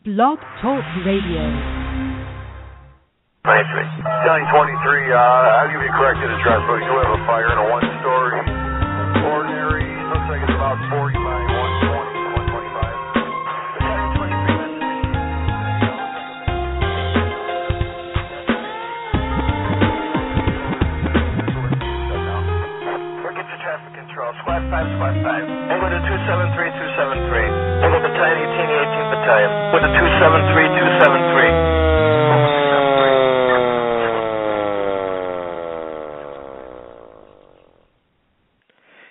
Blog Talk Radio. 923, I'll give you a corrected address. So you have a fire in a one-story ordinary. Looks like it's about 40 by 120, 125. We'll get your traffic control. Squad 5, Squad 5. And go to 273, 273. And go to Battalion 18, 18th Battalion. Go to 273, 273.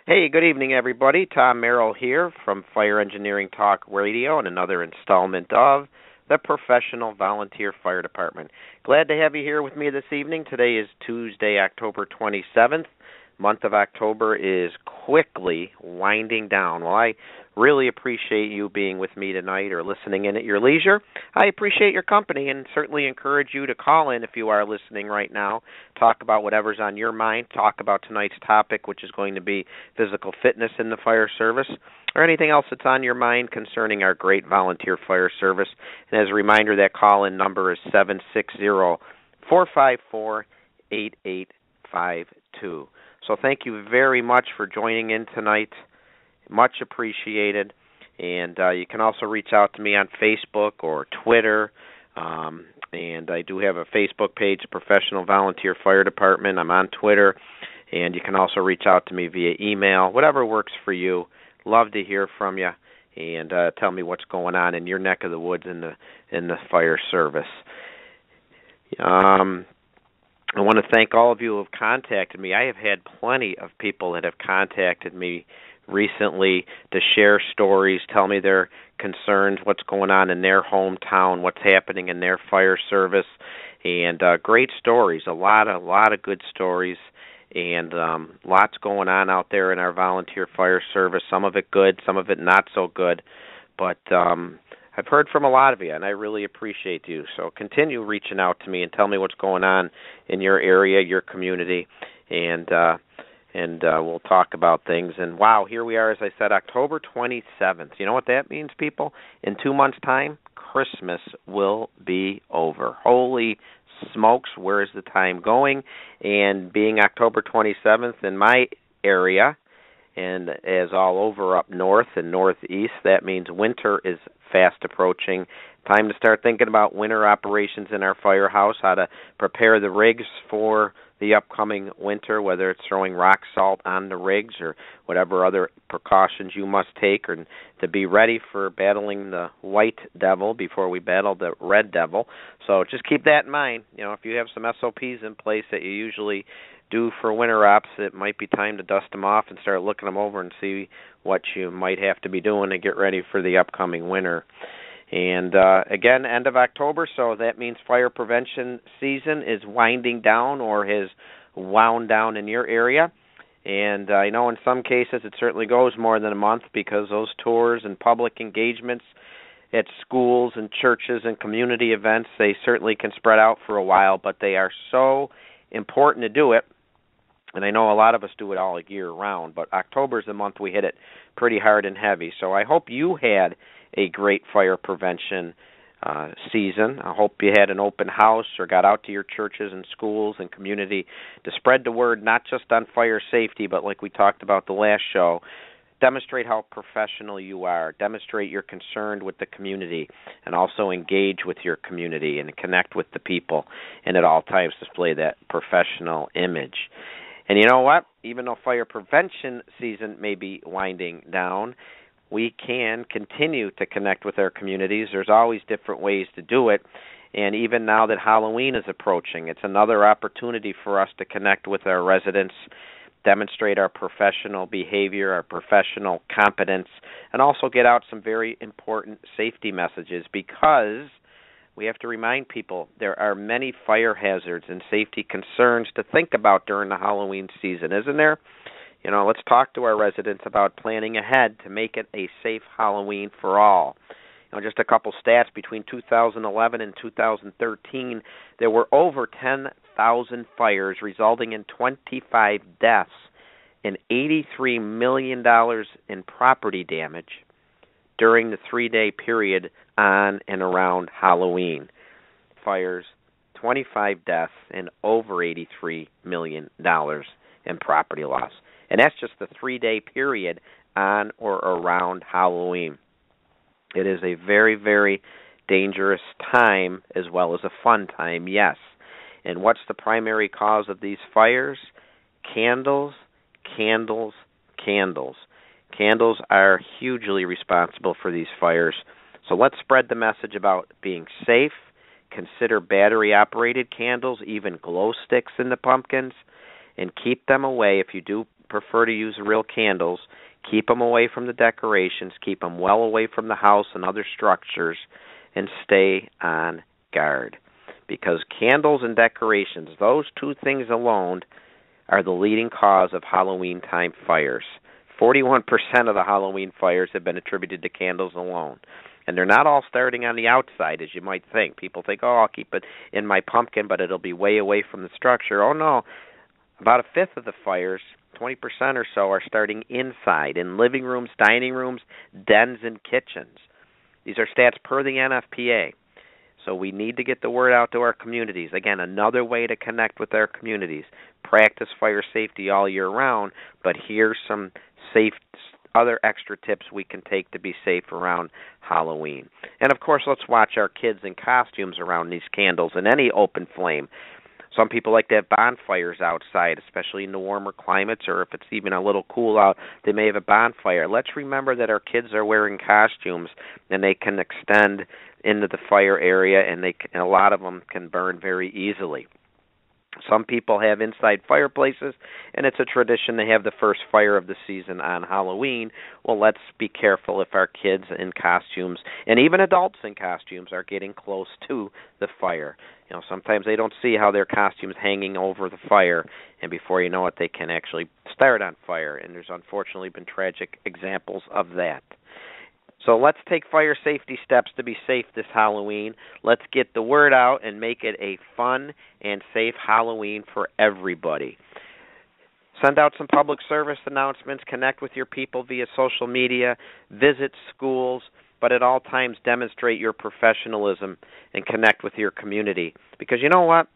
Hey, good evening, everybody. Tom Merrill here from Fire Engineering Talk Radio and another installment of the Professional Volunteer Fire Department. Glad to have you here with me this evening. Today is Tuesday, October 27th. Month of October is quickly winding down. Well, I really appreciate you being with me tonight or listening in at your leisure. I appreciate your company and certainly encourage you to call in if you are listening right now. Talk about whatever's on your mind. Talk about tonight's topic, which is going to be physical fitness in the fire service, or anything else that's on your mind concerning our great volunteer fire service. And as a reminder, that call-in number is 760-454-8852. So thank you very much for joining in tonight. Much appreciated. And you can also reach out to me on Facebook or Twitter. And I do have a Facebook page, Professional Volunteer Fire Department. I'm on Twitter. And you can also reach out to me via email, whatever works for you. Love to hear from you. And tell me what's going on in your neck of the woods in the fire service. I want to thank all of you who have contacted me. I have had plenty of people that have contacted me recently to share stories, tell me their concerns, what's going on in their hometown, what's happening in their fire service, and great stories, a lot of good stories, and lots going on out there in our volunteer fire service, some of it good, some of it not so good, but I've heard from a lot of you, and I really appreciate you. So continue reaching out to me and tell me what's going on in your area, your community, and we'll talk about things. And, wow, here we are, as I said, October 27th. You know what that means, people? In 2 months' time, Christmas will be over. Holy smokes, where is the time going? And being October 27th in my area, and as all over up north and northeast, that means winter is fast approaching. Time to start thinking about winter operations in our firehouse, how to prepare the rigs for the upcoming winter, whether it's throwing rock salt on the rigs or whatever other precautions you must take, or to be ready for battling the white devil before we battle the red devil. So just keep that in mind. You know, if you have some SOPs in place that you usually do for winter ops, it might be time to dust them off and start looking them over and see what you might have to be doing to get ready for the upcoming winter. And again, end of October, so that means fire prevention season is winding down or has wound down in your area. And I know in some cases it certainly goes more than a month because those tours and public engagements at schools and churches and community events, they certainly can spread out for a while, but they are so important to do it. And I know a lot of us do it all year round, but October is the month we hit it pretty hard and heavy. So I hope you had a great fire prevention season. I hope you had an open house or got out to your churches and schools and community to spread the word, not just on fire safety, but like we talked about the last show, demonstrate how professional you are, demonstrate you're concerned with the community, and also engage with your community and connect with the people, and at all times display that professional image. And you know what? Even though fire prevention season may be winding down, we can continue to connect with our communities. There's always different ways to do it. And even now that Halloween is approaching, it's another opportunity for us to connect with our residents, demonstrate our professional behavior, our professional competence, and also get out some very important safety messages, because we have to remind people there are many fire hazards and safety concerns to think about during the Halloween season, isn't there? You know, let's talk to our residents about planning ahead to make it a safe Halloween for all. You know, just a couple stats, between 2011 and 2013, there were over 10,000 fires, resulting in 25 deaths and $83 million in property damage during the 3-day period on and around Halloween. Fires, 25 deaths, and over $83 million in property loss. And that's just the 3-day period on or around Halloween. It is a very, very dangerous time as well as a fun time, yes. And what's the primary cause of these fires? Candles, candles, candles. Candles are hugely responsible for these fires. So let's spread the message about being safe. Consider battery-operated candles, even glow sticks in the pumpkins, and keep them away. If you do prefer to use real candles, keep them away from the decorations, keep them well away from the house and other structures, and stay on guard. Because candles and decorations, those two things alone, are the leading cause of Halloween time fires. 41% of the Halloween fires have been attributed to candles alone. And they're not all starting on the outside, as you might think. People think, oh, I'll keep it in my pumpkin, but it'll be way away from the structure. Oh, no. About a fifth of the fires, 20% or so, are starting inside, in living rooms, dining rooms, dens, and kitchens. These are stats per the NFPA. So we need to get the word out to our communities. Again, another way to connect with our communities. Practice fire safety all year round, but here's some other extra tips we can take to be safe around Halloween. And, of course, let's watch our kids in costumes around these candles and any open flame. Some people like to have bonfires outside, especially in the warmer climates, or if it's even a little cool out, they may have a bonfire. Let's remember that our kids are wearing costumes, and they can extend into the fire area, and a lot of them can burn very easily. Some people have inside fireplaces, and it's a tradition to have the first fire of the season on Halloween. Well, let's be careful if our kids in costumes, and even adults in costumes, are getting close to the fire. You know, sometimes they don't see how their costume's hanging over the fire, and before you know it, they can actually start on fire, and there's unfortunately been tragic examples of that. So let's take fire safety steps to be safe this Halloween. Let's get the word out and make it a fun and safe Halloween for everybody. Send out some public service announcements, connect with your people via social media, visit schools, but at all times demonstrate your professionalism and connect with your community. Because you know what?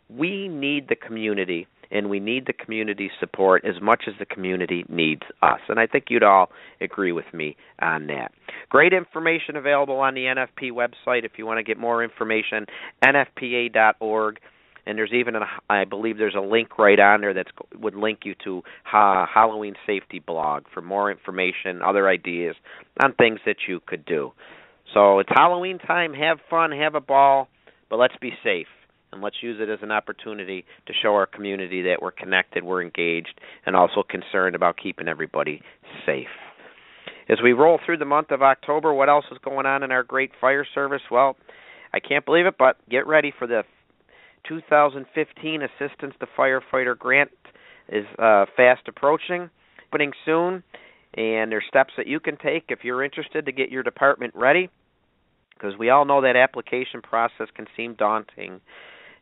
We need the community, and we need the community support as much as the community needs us. And I think you'd all agree with me on that. Great information available on the NFP website if you want to get more information, nfpa.org. And there's even, I believe there's a link right on there that would link you to Halloween Safety Blog for more information, other ideas on things that you could do. So it's Halloween time. Have fun, have a ball, but let's be safe. And let's use it as an opportunity to show our community that we're connected, we're engaged, and also concerned about keeping everybody safe. As we roll through the month of October, what else is going on in our great fire service? Well, I can't believe it, but get ready for the 2015 Assistance to Firefighter Grant is fast approaching, opening soon, and there's steps that you can take if you're interested to get your department ready, because we all know that application process can seem daunting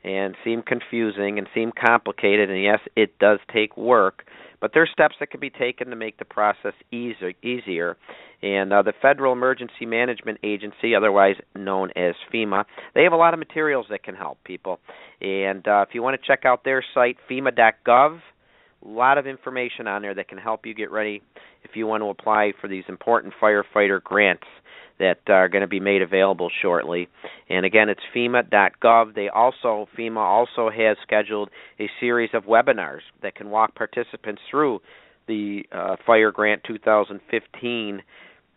and seem confusing and seem complicated, and yes, it does take work, but there's steps that can be taken to make the process easier. And the Federal Emergency Management Agency, otherwise known as FEMA, they have a lot of materials that can help people. And if you want to check out their site, FEMA.gov, a lot of information on there that can help you get ready if you want to apply for these important firefighter grants that are going to be made available shortly. And again, it's FEMA.gov. FEMA also has scheduled a series of webinars that can walk participants through the Fire Grant 2015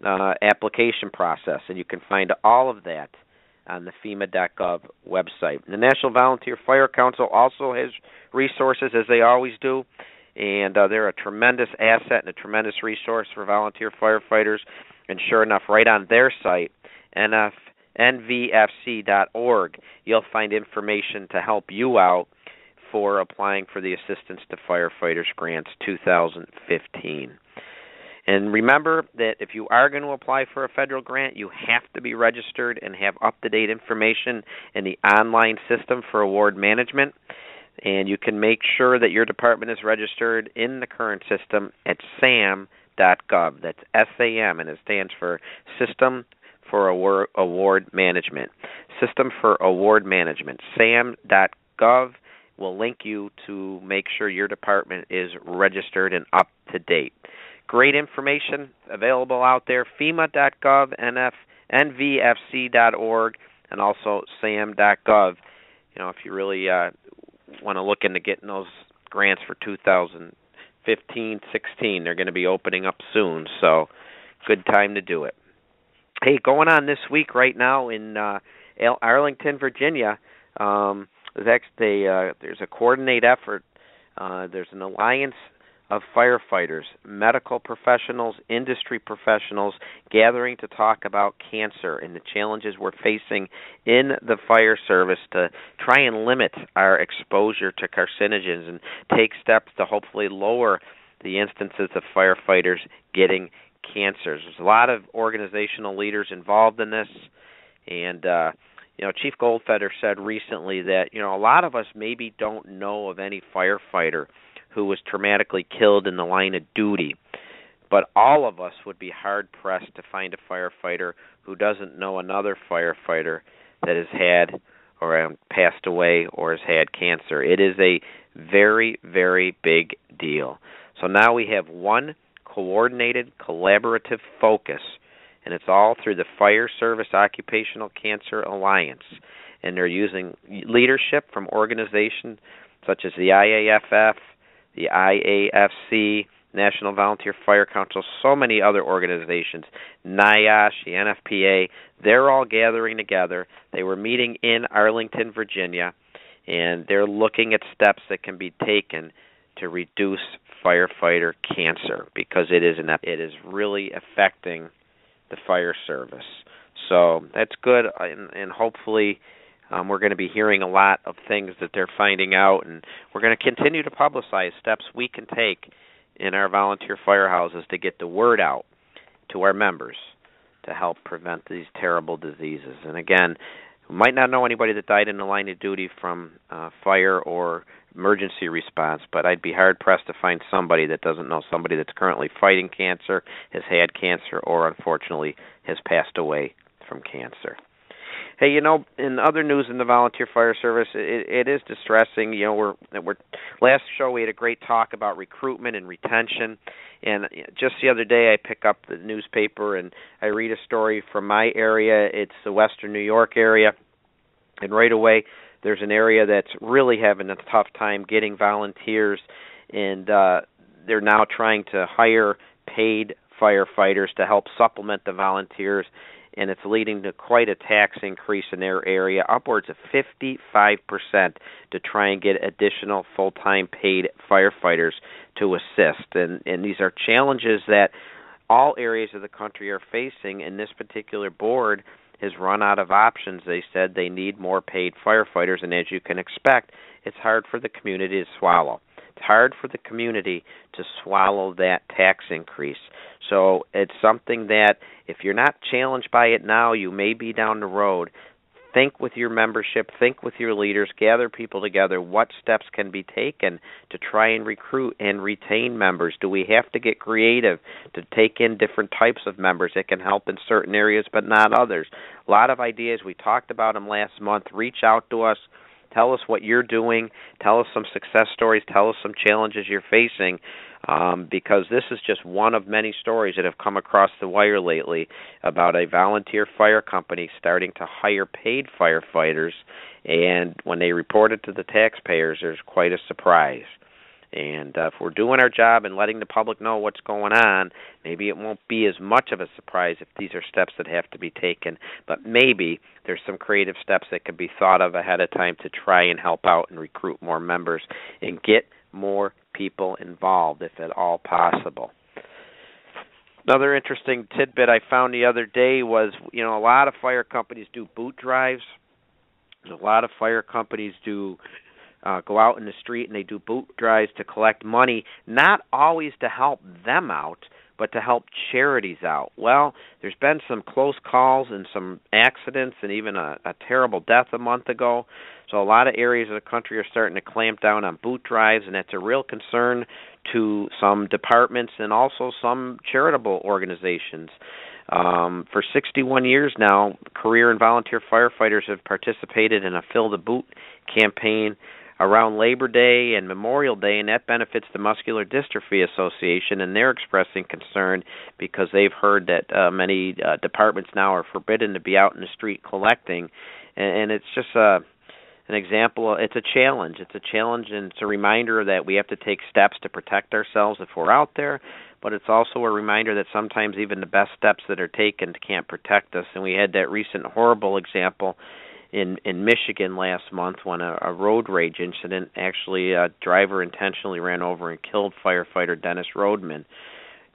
application process, and you can find all of that on the FEMA.gov website. The National Volunteer Fire Council also has resources, as they always do, and they're a tremendous asset and a tremendous resource for volunteer firefighters. And sure enough, right on their site, nvfc.org, you'll find information to help you out for applying for the Assistance to Firefighters Grants 2015. And remember that if you are going to apply for a federal grant, you have to be registered and have up-to-date information in the online system for award management. And you can make sure that your department is registered in the current system at SAM.gov. That's SAM, and it stands for System for Award Management. System for Award Management, sam.gov, will link you to make sure your department is registered and up to date. Great information available out there, FEMA.gov, NVFC.org, and also SAM.gov. You know, if you really want to look into getting those grants for 2015, 16, they're going to be opening up soon, so good time to do it. Hey, going on this week right now in Arlington, Virginia, there's a coordinated effort. There's an alliance of firefighters, medical professionals, industry professionals gathering to talk about cancer and the challenges we're facing in the fire service to try and limit our exposure to carcinogens and take steps to hopefully lower the instances of firefighters getting cancers. There's a lot of organizational leaders involved in this, and Chief Goldfeder said recently that a lot of us maybe don't know of any firefighter who was traumatically killed in the line of duty, but all of us would be hard-pressed to find a firefighter who doesn't know another firefighter that has had or passed away or has had cancer. It is a very, very big deal. So now we have one coordinated, collaborative focus, and it's all through the Fire Service Occupational Cancer Alliance, and they're using leadership from organizations such as the IAFF, the IAFC, National Volunteer Fire Council, so many other organizations, NIOSH, the NFPA. They're all gathering together. They were meeting in Arlington, Virginia, and they're looking at steps that can be taken to reduce firefighter cancer because it is really affecting the fire service. So that's good, and hopefully we're going to be hearing a lot of things that they're finding out, and we're going to continue to publicize steps we can take in our volunteer firehouses to get the word out to our members to help prevent these terrible diseases. And again, we might not know anybody that died in the line of duty from fire or emergency response, but I'd be hard-pressed to find somebody that doesn't know somebody that's currently fighting cancer, has had cancer, or unfortunately has passed away from cancer. Hey, in other news in the volunteer fire service, it is distressing. We're last show we had a great talk about recruitment and retention, and just the other day I pick up the newspaper and I read a story from my area. It's the Western New York area, and right away there's an area that's really having a tough time getting volunteers, and they're now trying to hire paid firefighters to help supplement the volunteers, and it's leading to quite a tax increase in their area, upwards of 55%, to try and get additional full-time paid firefighters to assist. And these are challenges that all areas of the country are facing, and this particular board has run out of options. They said they need more paid firefighters, and as you can expect, it's hard for the community to swallow. It's hard for the community to swallow that tax increase. So it's something that if you're not challenged by it now, you may be down the road. Think with your membership, think with your leaders, gather people together. What steps can be taken to try and recruit and retain members? Do we have to get creative to take in different types of members that can help in certain areas but not others? A lot of ideas. We talked about them last month. Reach out to us. Tell us what you're doing. Tell us some success stories. Tell us some challenges you're facing, because this is just one of many stories that have come across the wire lately about a volunteer fire company starting to hire paid firefighters, and when they report it to the taxpayers, there's quite a surprise. And if we're doing our job and letting the public know what's going on, maybe it won't be as much of a surprise if these are steps that have to be taken. But maybe there's some creative steps that can be thought of ahead of time to try and help out and recruit more members and get more people involved, if at all possible. Another interesting tidbit I found the other day was, a lot of fire companies do boot drives. A lot of fire companies do go out in the street and they do boot drives to collect money, not always to help them out, but to help charities out. Well, there's been some close calls and some accidents and even a terrible death a month ago. So a lot of areas of the country are starting to clamp down on boot drives, and that's a real concern to some departments and also some charitable organizations. For 61 years now, career and volunteer firefighters have participated in a Fill the Boot campaign around Labor Day and Memorial Day, and that benefits the Muscular Dystrophy Association, and they're expressing concern because they've heard that many departments now are forbidden to be out in the street collecting, and it's just an example. It's a challenge. It's a challenge, and it's a reminder that we have to take steps to protect ourselves if we're out there, but it's also a reminder that sometimes even the best steps that are taken can't protect us, and we had that recent horrible example in Michigan last month when a road rage incident, actually a driver intentionally ran over and killed firefighter Dennis Rodman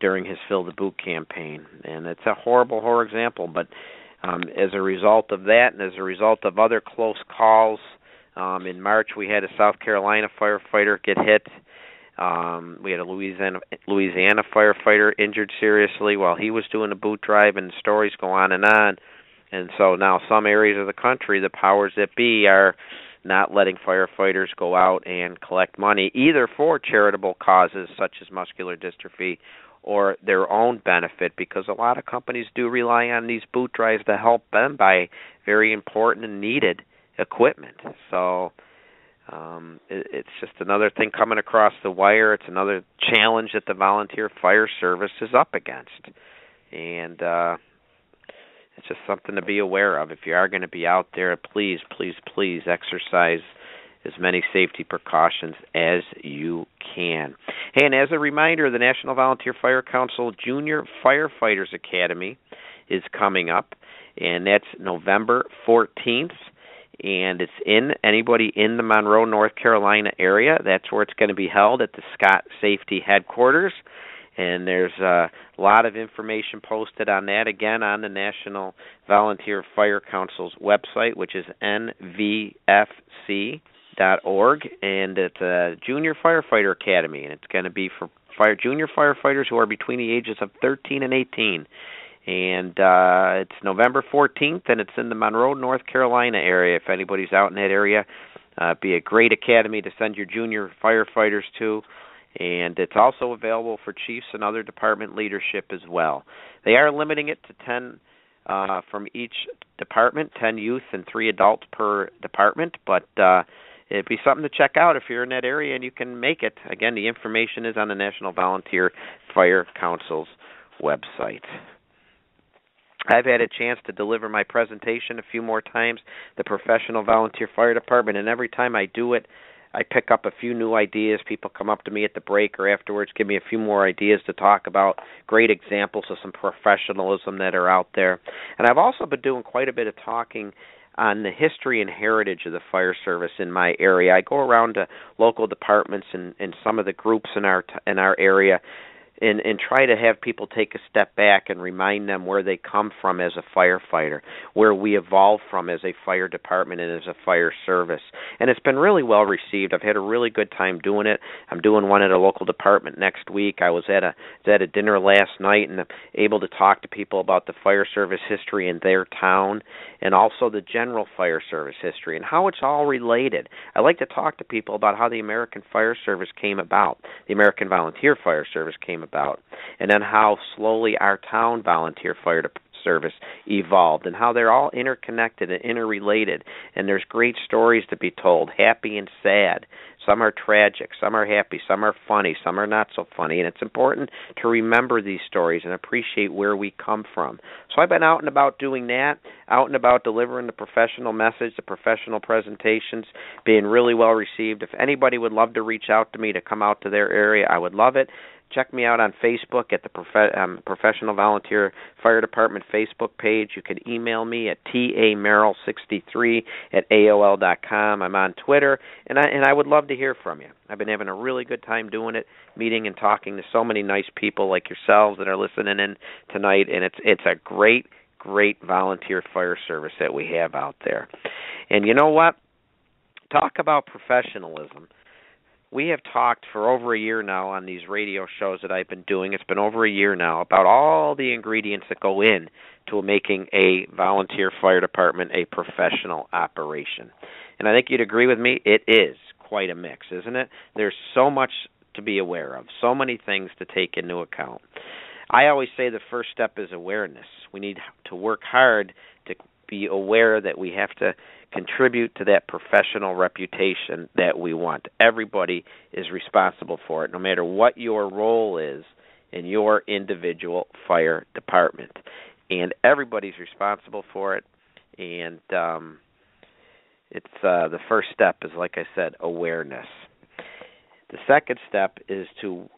during his Fill the Boot campaign. And it's a horrible example, but as a result of that and as a result of other close calls, in March we had a South Carolina firefighter get hit. We had a Louisiana firefighter injured seriously while he was doing a boot drive, and the stories go on. And so now some areas of the country, the powers that be are not letting firefighters go out and collect money, either for charitable causes such as muscular dystrophy or their own benefit, because a lot of companies do rely on these boot drives to help them buy very important and needed equipment. So it's just another thing coming across the wire. It's another challenge that the volunteer fire service is up against. And it's just something to be aware of. If you are going to be out there, please exercise as many safety precautions as you can. And as a reminder, the National Volunteer Fire Council Junior Firefighters Academy is coming up, and that's November 14th. And it's anybody in the Monroe, North Carolina area. That's where it's going to be held, at the Scott Safety Headquarters. And there's a lot of information posted on that, again, on the National Volunteer Fire Council's website, which is nvfc.org. And it's a Junior Firefighter Academy, and it's going to be for junior firefighters who are between the ages of 13 and 18. And it's November 14th, and it's in the Monroe, North Carolina area. If anybody's out in that area, be a great academy to send your junior firefighters to. And it's also available for chiefs and other department leadership as well. They are limiting it to 10 from each department, 10 youth and 3 adults per department, but it'd be something to check out if you're in that area and you can make it. Again, the information is on the National Volunteer Fire Council's website. I've had a chance to deliver my presentation a few more times, the Professional Volunteer Fire Department, and every time I do it, I pick up a few new ideas. People come up to me at the break or afterwards, give me a few more ideas to talk about, great examples of some professionalism that are out there. And I've also been doing quite a bit of talking on the history and heritage of the fire service in my area. I go around to local departments and some of the groups in our area and try to have people take a step back and remind them where they come from as a firefighter, where we evolved from as a fire department and as a fire service. And it's been really well received. I've had a really good time doing it. I'm doing one at a local department next week. I was at a dinner last night and I'm able to talk to people about the fire service history in their town and also the general fire service history and how it's all related. I like to talk to people about how the American Fire Service came about, the American Volunteer Fire Service came about, and then how slowly our town volunteer fire service evolved and how they're all interconnected and interrelated, and there's great stories to be told, happy and sad. Some are tragic, some are happy, some are funny, some are not so funny, and it's important to remember these stories and appreciate where we come from. So I've been out and about doing that, out and about delivering the professional message, the professional presentations, being really well received. If anybody would love to reach out to me to come out to their area, I would love it. Check me out on Facebook at the Professional Volunteer Fire Department Facebook page. You can email me at tamerrill63@aol.com. I'm on Twitter, and I would love to hear from you. I've been having a really good time doing it, meeting and talking to so many nice people like yourselves that are listening in tonight, and it's a great volunteer fire service that we have out there. And you know what? Talk about professionalism. We have talked for over a year now on these radio shows that I've been doing. It's been over a year now about all the ingredients that go in to making a volunteer fire department a professional operation. And I think you'd agree with me, it is quite a mix, isn't it? There's so much to be aware of, so many things to take into account. I always say the first step is awareness. We need to work hard to be aware that we have to contribute to that professional reputation that we want. Everybody is responsible for it, no matter what your role is in your individual fire department. And everybody's responsible for it. And it's the first step is, like I said, awareness. The second step is to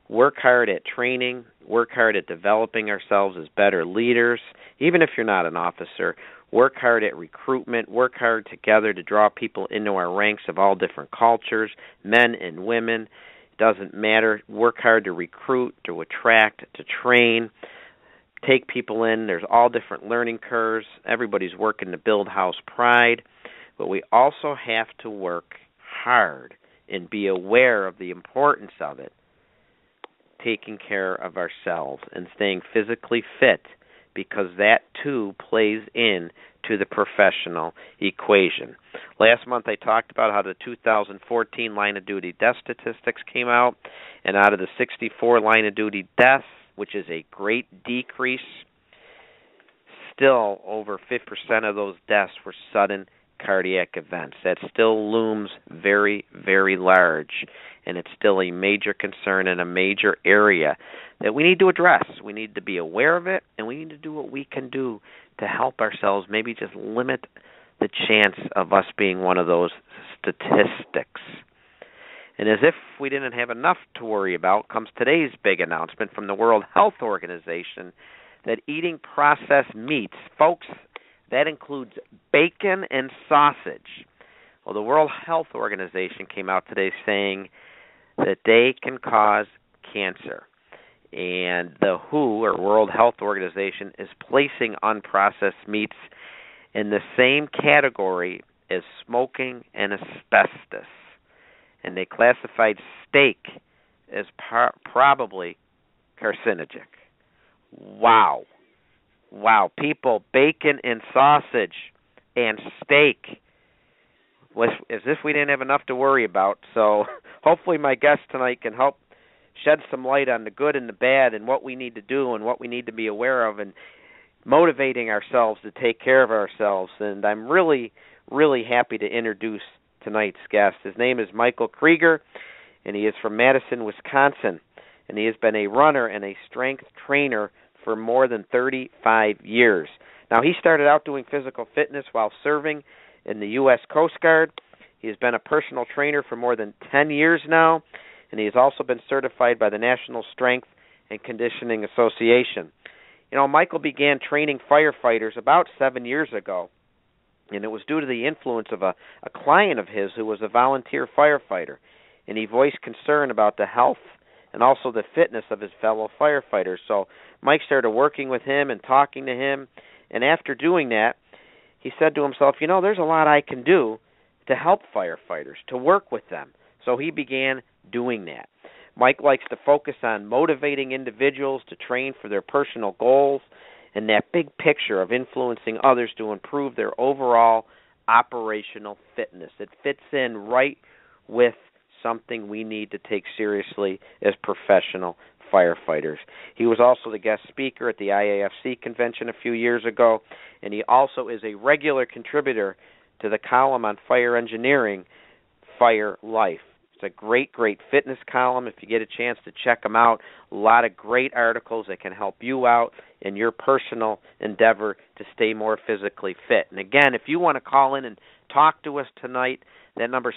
work hard at training, work hard at developing ourselves as better leaders. Even if you're not an officer, work hard at recruitment, work hard together to draw people into our ranks of all different cultures, men and women. It doesn't matter. Work hard to recruit, to attract, to train, take people in. There's all different learning curves. Everybody's working to build house pride. But we also have to work hard and be aware of the importance of it, taking care of ourselves and staying physically fit, because that too plays in to the professional equation. Last month I talked about how the 2014 line of duty death statistics came out, and out of the 64 line of duty deaths, which is a great decrease, still over 50% of those deaths were sudden cardiac events. That still looms very, very large, and it's still a major concern and a major area that we need to address. We need to be aware of it, and we need to do what we can do to help ourselves, maybe just limit the chance of us being one of those statistics. And as if we didn't have enough to worry about, comes today's big announcement from the World Health Organization that eating processed meats, folks, that includes bacon and sausage. Well, the World Health Organization came out today saying that they can cause cancer. And the WHO, or World Health Organization, is placing unprocessed meats in the same category as smoking and asbestos. And they classified steak as probably carcinogenic. Wow. Wow, people, bacon and sausage and steak, as if we didn't have enough to worry about. So hopefully my guest tonight can help shed some light on the good and the bad and what we need to do and what we need to be aware of, and motivating ourselves to take care of ourselves. And I'm really, really happy to introduce tonight's guest. His name is Michael Krueger, and he is from Madison, Wisconsin. And he has been a runner and a strength trainer for more than 35 years. Now, he started out doing physical fitness while serving in the U.S. Coast Guard. He has been a personal trainer for more than 10 years now, and he has also been certified by the National Strength and Conditioning Association. You know, Michael began training firefighters about 7 years ago, and it was due to the influence of a client of his who was a volunteer firefighter, and he voiced concern about the health and also the fitness of his fellow firefighters. So Mike started working with him and talking to him, and after doing that, he said to himself, you know, there's a lot I can do to help firefighters, to work with them. So he began doing that. Mike likes to focus on motivating individuals to train for their personal goals and that big picture of influencing others to improve their overall operational fitness. It fits in right with something we need to take seriously as professional firefighters. He was also the guest speaker at the IAFC convention a few years ago, and he also is a regular contributor to the column on fire engineering, Fire Life. It's a great, great fitness column. If you get a chance to check them out, a lot of great articles that can help you out in your personal endeavor to stay more physically fit. And again, if you want to call in and talk to us tonight, that number is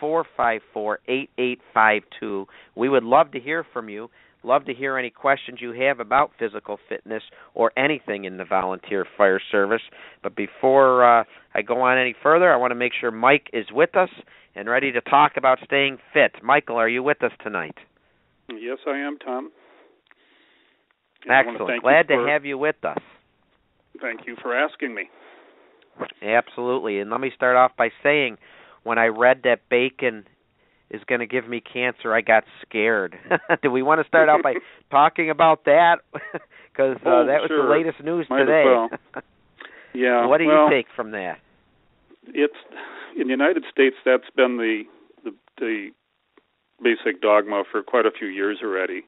760-454-8852. We would love to hear from you. Love to hear any questions you have about physical fitness or anything in the volunteer fire service. But before I go on any further, I want to make sure Mike is with us and ready to talk about staying fit. Michael, are you with us tonight? Yes, I am, Tom. Excellent. Glad to have you with us. Thank you for asking me. Absolutely. And let me start off by saying, when I read that bacon is going to give me cancer, I got scared. Do we want to start out by talking about that? Because that was sure. the latest news Might today. As well. Yeah. What do you take from that? It's in the United States. That's been the basic dogma for quite a few years already,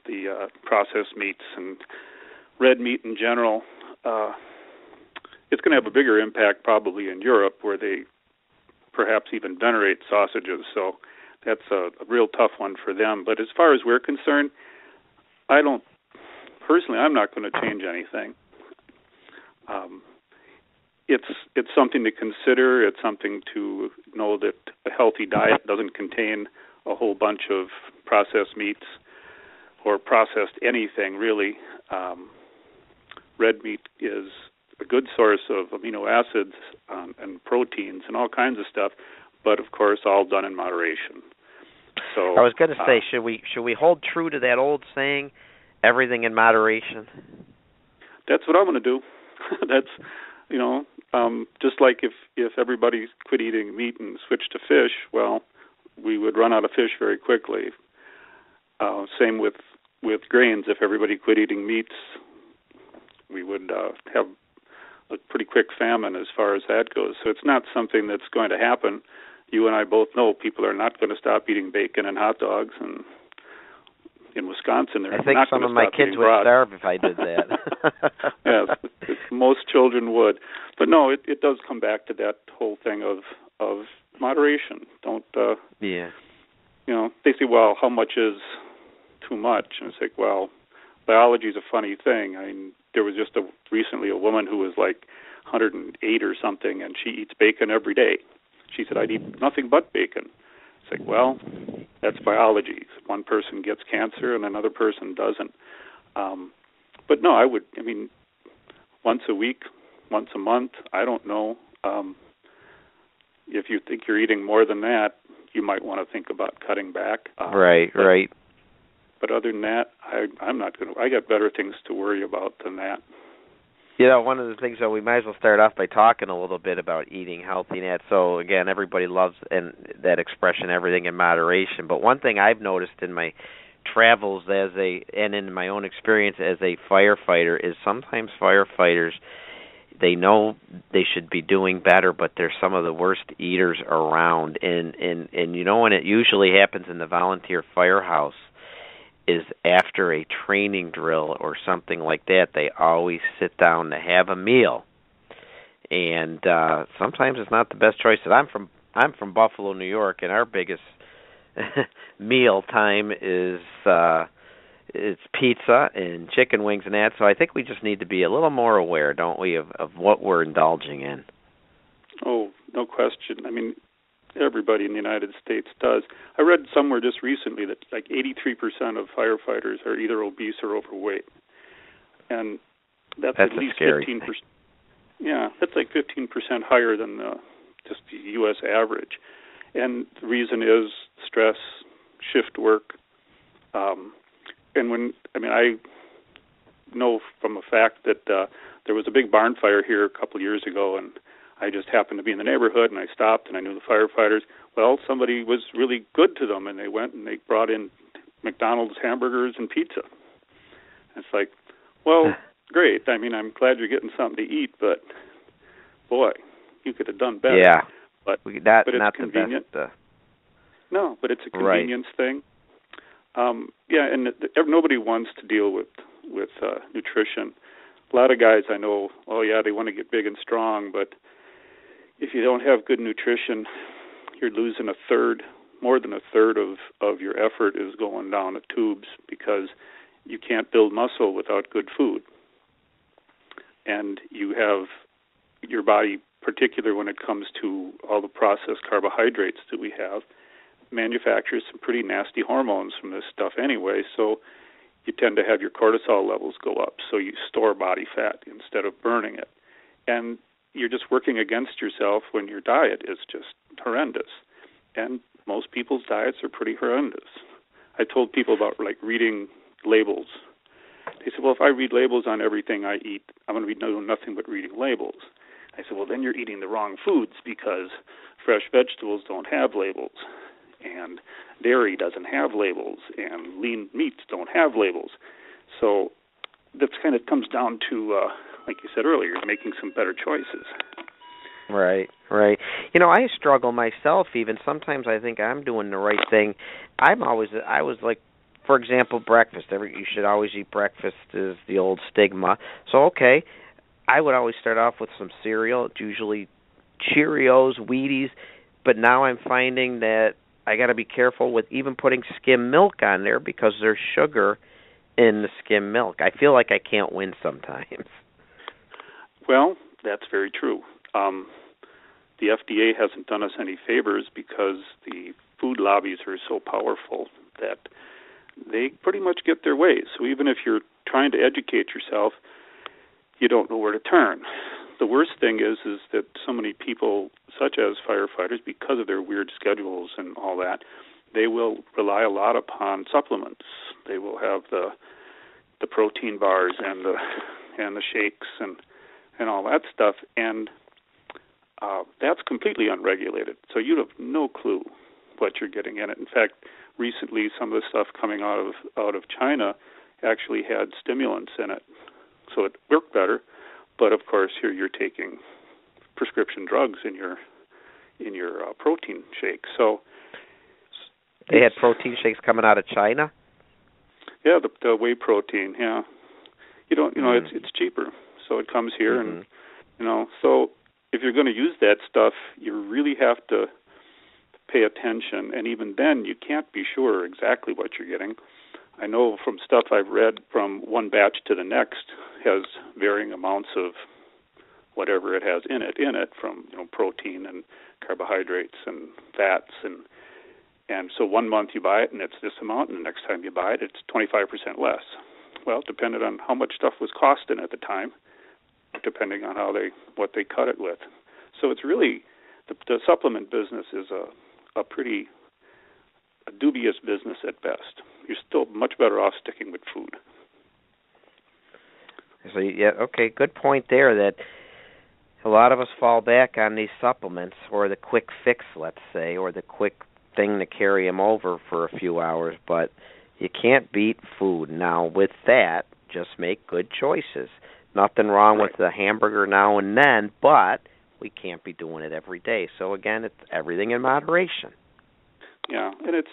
the processed meats and red meat in general. It's going to have a bigger impact probably in Europe, where they perhaps even venerate sausages. So that's a real tough one for them. But as far as we're concerned, I'm not going to change anything. It's something to consider. It's something to know that a healthy diet doesn't contain a whole bunch of processed meats or processed anything, really. Red meat is a good source of amino acids and proteins and all kinds of stuff, but of course all done in moderation. So I was going to say, should we hold true to that old saying, everything in moderation? That's what I'm going to do. That's, just like if everybody quit eating meat and switched to fish, well, we would run out of fish very quickly. Same with grains. If everybody quit eating meats, we would have a pretty quick famine as far as that goes. So it's not something that's going to happen. You and I both know people are not going to stop eating bacon and hot dogs, and in Wisconsin they're not going to stop eating broth. I think some of my kids would starve if I did that. Yes, most children would. But no, it does come back to that whole thing of moderation. Don't they say, well, how much is too much? And it's like, well, biology is a funny thing. I mean, there was just recently a woman who was like 108 or something, and she eats bacon every day. She said, I'd eat nothing but bacon. It's like, well, that's biology. One person gets cancer and another person doesn't. But no, once a week, once a month, I don't know. If you think you're eating more than that, you might want to think about cutting back. Right. But other than that, I'm not going to. I got better things to worry about than that. One of the things, we might as well start off by talking a little bit about eating healthy. And so, again, everybody loves that expression, everything in moderation. But one thing I've noticed in my travels and in my own experience as a firefighter is sometimes firefighters, they know they should be doing better, but they're some of the worst eaters around. And when it usually happens in the volunteer firehouse, is after a training drill or something like that, they always sit down to have a meal, and sometimes it's not the best choice. I'm from Buffalo, New York, and our biggest meal time is it's pizza and chicken wings and that. So I think we just need to be a little more aware, don't we, of what we're indulging in? Oh, no question. I mean, everybody in the United States does. I read somewhere just recently that like 83% of firefighters are either obese or overweight, and that's at least 15%. Yeah, that's like 15% higher than just the U.S. average. And the reason is stress, shift work, I know from a fact that there was a big barn fire here a couple of years ago, and I just happened to be in the neighborhood, and I stopped, and I knew the firefighters. Well, somebody was really good to them, and they went and they brought in McDonald's hamburgers and pizza. It's like, well, great. I mean, I'm glad you're getting something to eat, but boy, you could have done better. Yeah, but it's not convenient. The best. No, but it's a convenience thing. And nobody wants to deal with nutrition. A lot of guys I know, they want to get big and strong, but if you don't have good nutrition, you're losing more than a third of your effort is going down the tubes, because you can't build muscle without good food. And you have your body, particularly when it comes to all the processed carbohydrates that we have, manufactures some pretty nasty hormones from this stuff anyway, so you tend to have your cortisol levels go up, so you store body fat instead of burning it. And you're just working against yourself when your diet is just horrendous. And most people's diets are pretty horrendous. I told people about reading labels. They said, well, if I read labels on everything I eat, I'm going to be doing nothing but reading labels. I said, well, then you're eating the wrong foods, because fresh vegetables don't have labels, and dairy doesn't have labels, and lean meats don't have labels. So that kind of comes down to, like you said earlier, making some better choices. Right. I struggle myself even. Sometimes I think I'm doing the right thing. I was like for example, breakfast. You should always eat breakfast is the old stigma. So, okay, I would always start off with some cereal. It's usually Cheerios, Wheaties, but now I'm finding that I got to be careful with even putting skim milk on there because there's sugar in the skim milk. I feel like I can't win sometimes. Well, that's very true. The FDA hasn't done us any favors because the food lobbies are so powerful that they pretty much get their way. So even if you're trying to educate yourself, you don't know where to turn. The worst thing is that so many people, such as firefighters, because of their weird schedules and all that, they will rely a lot upon supplements. They will have the protein bars and the shakes and all that stuff, and that's completely unregulated. So you have no clue what you're getting in it. In fact, recently some of the stuff coming out of China actually had stimulants in it, so it worked better. But of course, here you're taking prescription drugs in your protein shakes. So they had protein shakes coming out of China. Yeah, the whey protein. Yeah, it's cheaper, so it comes here, and so if you're going to use that stuff, you really have to pay attention, and even then, you can't be sure exactly what you're getting. I know from stuff I've read, from one batch to the next has varying amounts of whatever it has in it from protein and carbohydrates and fats, and so 1 month you buy it and it's this amount, and the next time you buy it it's 25% less. Well, depending on how much stuff was costing at the time, depending on what they cut it with. So it's really the supplement business is a pretty dubious business at best. You're still much better off sticking with food. So yeah, okay, good point there. That a lot of us fall back on these supplements or the quick fix, let's say, or the quick thing to carry them over for a few hours. But you can't beat food. Now, with that, just make good choices. Nothing wrong with the hamburger now and then, but we can't be doing it every day. So again, it's everything in moderation. Yeah, and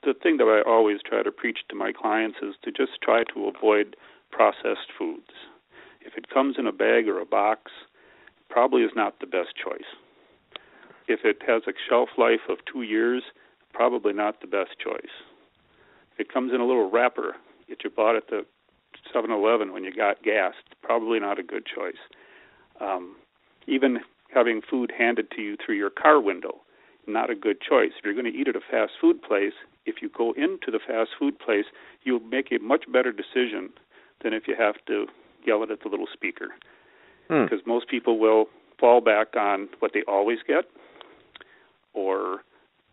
the thing that I always try to preach to my clients is to just try to avoid processed foods. If it comes in a bag or a box, probably is not the best choice. If it has a shelf life of 2 years, probably not the best choice. If it comes in a little wrapper that you bought at the 7-Eleven when you got gas, probably not a good choice. Even having food handed to you through your car window, not a good choice. If you're going to eat at a fast food place, if you go into the fast food place, you'll make a much better decision than if you have to yell it at the little speaker. Because most people will fall back on what they always get, or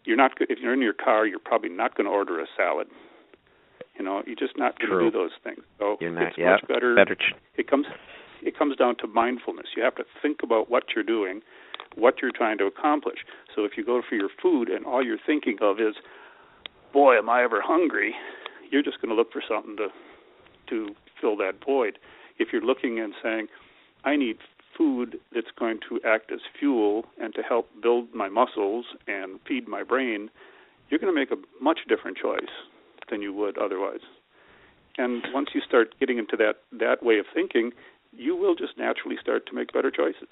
if you're in your car, you're probably not going to order a salad. You're just not going to do those things. So it's much better. It comes down to mindfulness. You have to think about what you're doing, what you're trying to accomplish. So if you go for your food and all you're thinking of is, boy, am I ever hungry, you're just going to look for something to fill that void. If you're looking and saying, I need food that's going to act as fuel and to help build my muscles and feed my brain, you're going to make a much different choice than you would otherwise. And once you start getting into that way of thinking, you will just naturally start to make better choices.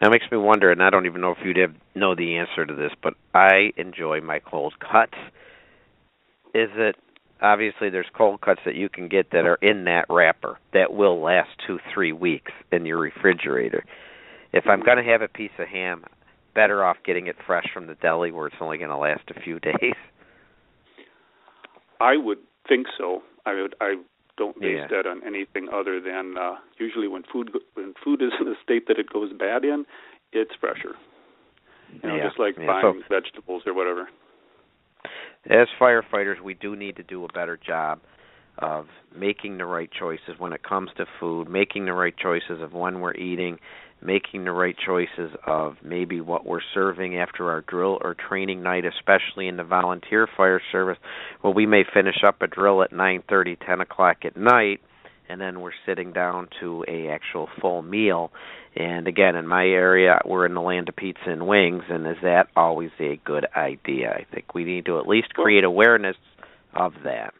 Now, it makes me wonder, and I don't even know if you'd know the answer to this, but I enjoy my cold cuts. Is it, obviously there's cold cuts that you can get that are in that wrapper that will last 2-3 weeks in your refrigerator. If I'm going to have a piece of ham, better off getting it fresh from the deli where it's only going to last a few days. I would think so. I don't base that on anything other than usually when food is in the state that it goes bad in, it's fresher. Just like buying vegetables or whatever. As firefighters, we do need to do a better job of making the right choices when it comes to food, making the right choices of when we're eating, making the right choices of maybe what we're serving after our drill or training night, especially in the volunteer fire service, where we may finish up a drill at 9:30, 10 o'clock at night, and then we're sitting down to a actual full meal. And again, in my area, we're in the land of pizza and wings, and is that always a good idea? I think we need to at least create awareness of that.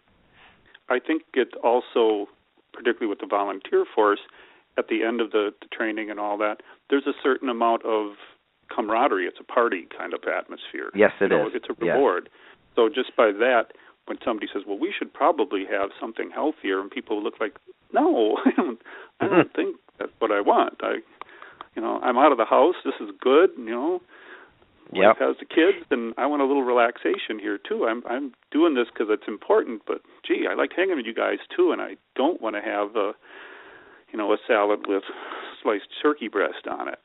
I think it also, particularly with the volunteer force, at the end of the training and all that, there's a certain amount of camaraderie. It's a party kind of atmosphere. Yes, it is. It's a reward. Yes. So just by that, when somebody says, well, we should probably have something healthier, and people look like, no, I don't think that's what I want. I'm out of the house. This is good. Wife has the kids, and I want a little relaxation here too. I'm doing this because it's important, but gee, I like hanging with you guys too, and I don't want to have a salad with sliced turkey breast on it.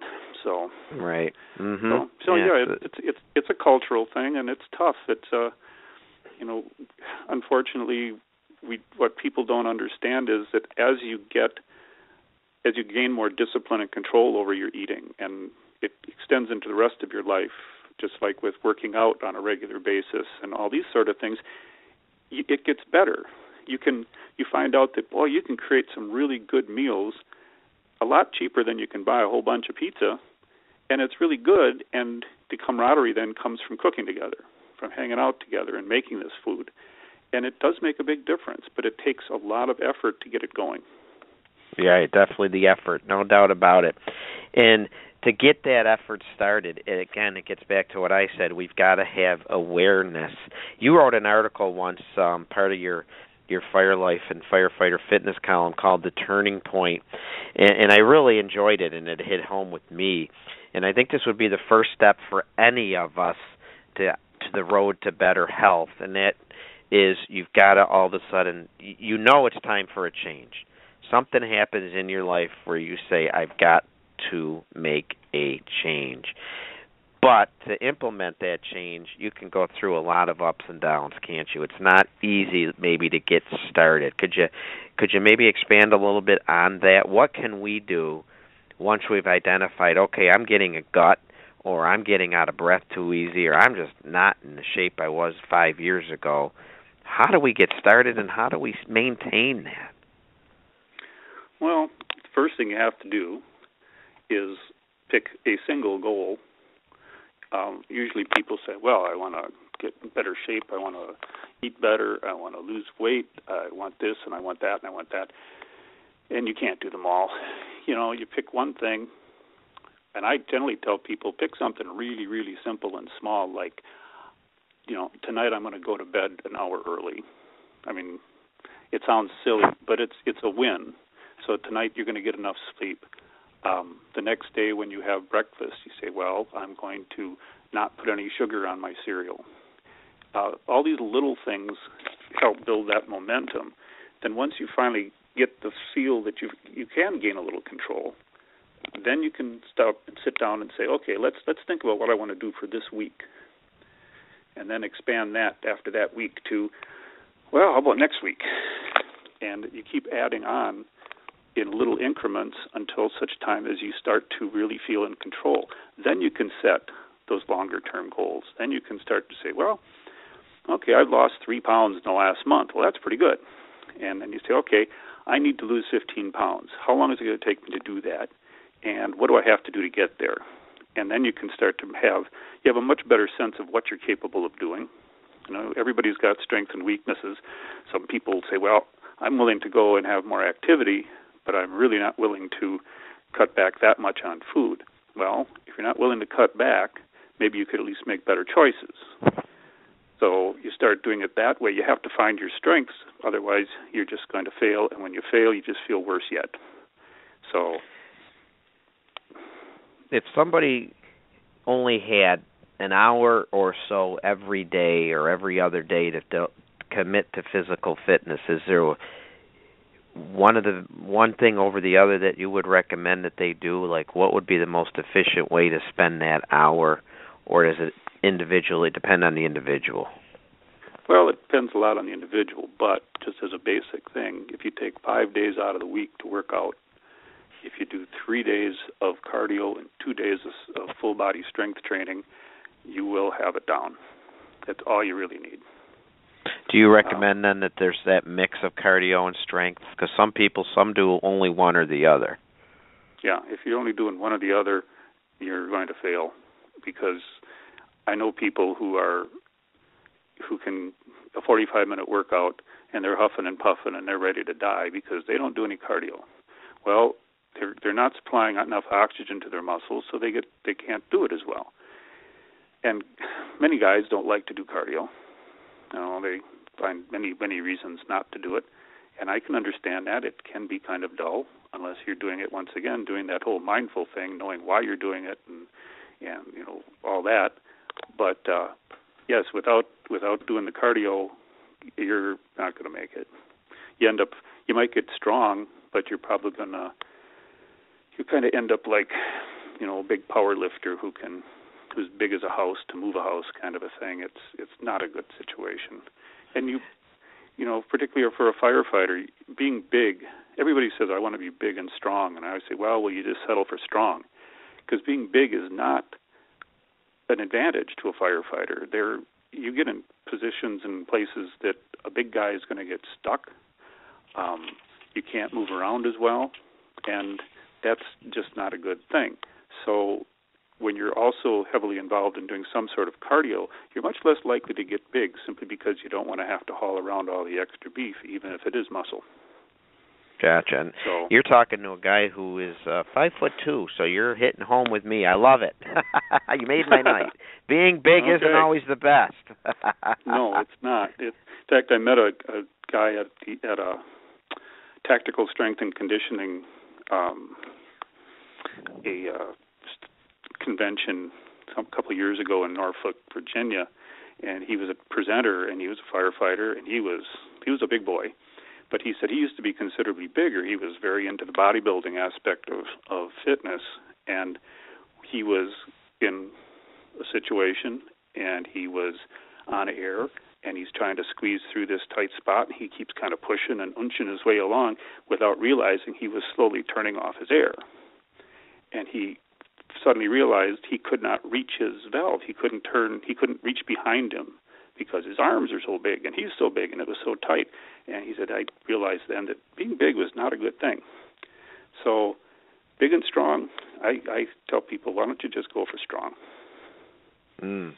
So right. Mm-hmm. So it's a cultural thing, and it's tough. It's unfortunately, what people don't understand is that as you gain more discipline and control over your eating, and it extends into the rest of your life, just like with working out on a regular basis and all these sort of things, it gets better. You find out that, boy, you can create some really good meals a lot cheaper than you can buy a whole bunch of pizza, and it's really good, and the camaraderie then comes from cooking together, from hanging out together and making this food. And it does make a big difference, but it takes a lot of effort to get it going. Yeah, definitely the effort, no doubt about it. And to get that effort started, it gets back to what I said. We've got to have awareness. You wrote an article once, part of your Fire Life and Firefighter Fitness column called The Turning Point, and I really enjoyed it, and it hit home with me. And I think this would be the first step for any of us to the road to better health, and that is you've got to all of a sudden, it's time for a change. Something happens in your life where you say, I've got to make a change. But to implement that change, you can go through a lot of ups and downs, can't you? It's not easy maybe to get started. Could you maybe expand a little bit on that? What can we do once we've identified, okay, I'm getting a gut, or I'm getting out of breath too easy, or I'm just not in the shape I was 5 years ago? How do we get started, and how do we maintain that? Well, the first thing you have to do is pick a single goal. Usually people say, well, I want to get in better shape, I want to eat better, I want to lose weight, I want this, and I want that, and I want that. And you can't do them all. You pick one thing, and I generally tell people, pick something really, really simple and small, like, tonight I'm going to go to bed an hour early. I mean, it sounds silly, but it's a win. So tonight you're going to get enough sleep. The next day when you have breakfast, you say, well, I'm going to not put any sugar on my cereal. All these little things help build that momentum. Then once you finally get the feel that you can gain a little control, then you can stop and sit down and say, okay, let's think about what I want to do for this week. And then expand that after that week to, well, how about next week? And you keep adding on in little increments until such time as you start to really feel in control. Then you can set those longer-term goals. Then you can start to say, well, okay, I've lost 3 pounds in the last month. Well, that's pretty good. And then you say, okay, I need to lose 15 pounds. How long is it going to take me to do that? And what do I have to do to get there? And then you can start to have a much better sense of what you're capable of doing. Everybody's got strengths and weaknesses. Some people say, well, I'm willing to go and have more activity, but I'm really not willing to cut back that much on food. Well, if you're not willing to cut back, maybe you could at least make better choices. So you start doing it that way. You have to find your strengths. Otherwise, you're just going to fail. And when you fail, you just feel worse yet. So if somebody only had an hour or so every day or every other day to commit to physical fitness, is there one thing over the other that you would recommend that they do? Like, what would be the most efficient way to spend that hour, or does it individually depend on the individual? Well, it depends a lot on the individual, but just as a basic thing, if you take 5 days out of the week to work out, if you do 3 days of cardio and 2 days of full-body strength training, you will have it down. That's all you really need. Do you recommend then that there's that mix of cardio and strength? Because some do only one or the other. Yeah, if you're only doing one or the other, you're going to fail. Because I know people who can a 45-minute workout and they're huffing and puffing and they're ready to die because they don't do any cardio. Well, they're not supplying enough oxygen to their muscles, so they can't do it as well. And many guys don't like to do cardio. They find many reasons not to do it, and I can understand that. It can be kind of dull unless you're doing it, once again, doing that whole mindful thing, knowing why you're doing it and all that. But yes, without doing the cardio, you're not going to make it. You might get strong, but you're probably you kind of end up like a big power lifter who's big as a house to move a house kind of a thing. It's not a good situation. And particularly for a firefighter, being big, everybody says, I want to be big and strong. And I always say, well, you just settle for strong. Because being big is not an advantage to a firefighter. You get in positions and places that a big guy is going to get stuck. You can't move around as well. And that's just not a good thing. So when you're also heavily involved in doing some sort of cardio, you're much less likely to get big simply because you don't want to have to haul around all the extra beef, even if it is muscle. Gotcha. And you're talking to a guy who is 5'2", so you're hitting home with me. I love it. You made my night. Being big isn't always the best. No, it's not. In fact, I met a guy at a tactical strength and conditioning convention a couple of years ago in Norfolk, Virginia, and he was a presenter and he was a firefighter and he was a big boy. But he said he used to be considerably bigger. He was very into the bodybuilding aspect of fitness, and he was in a situation, and he was on air, and he's trying to squeeze through this tight spot, and he keeps kind of pushing and unching his way along without realizing he was slowly turning off his air. And he suddenly realized he could not reach his valve. He couldn't reach behind him, because his arms are so big, and he's so big, and it was so tight. And he said, I realized then that being big was not a good thing. So big and strong, I tell people, why don't you just go for strong? I'd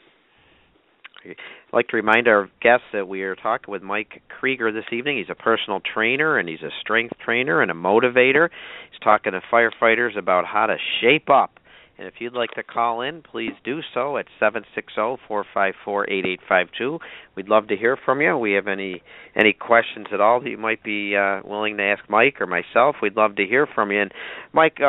like to remind our guests that we are talking with Mike Krueger this evening. He's a personal trainer, and he's a strength trainer and a motivator. He's talking to firefighters about how to shape up. And if you'd like to call in, please do so at 760-454-8852. We'd love to hear from you. We have any questions at all that you might be willing to ask Mike or myself, we'd love to hear from you. And Mike,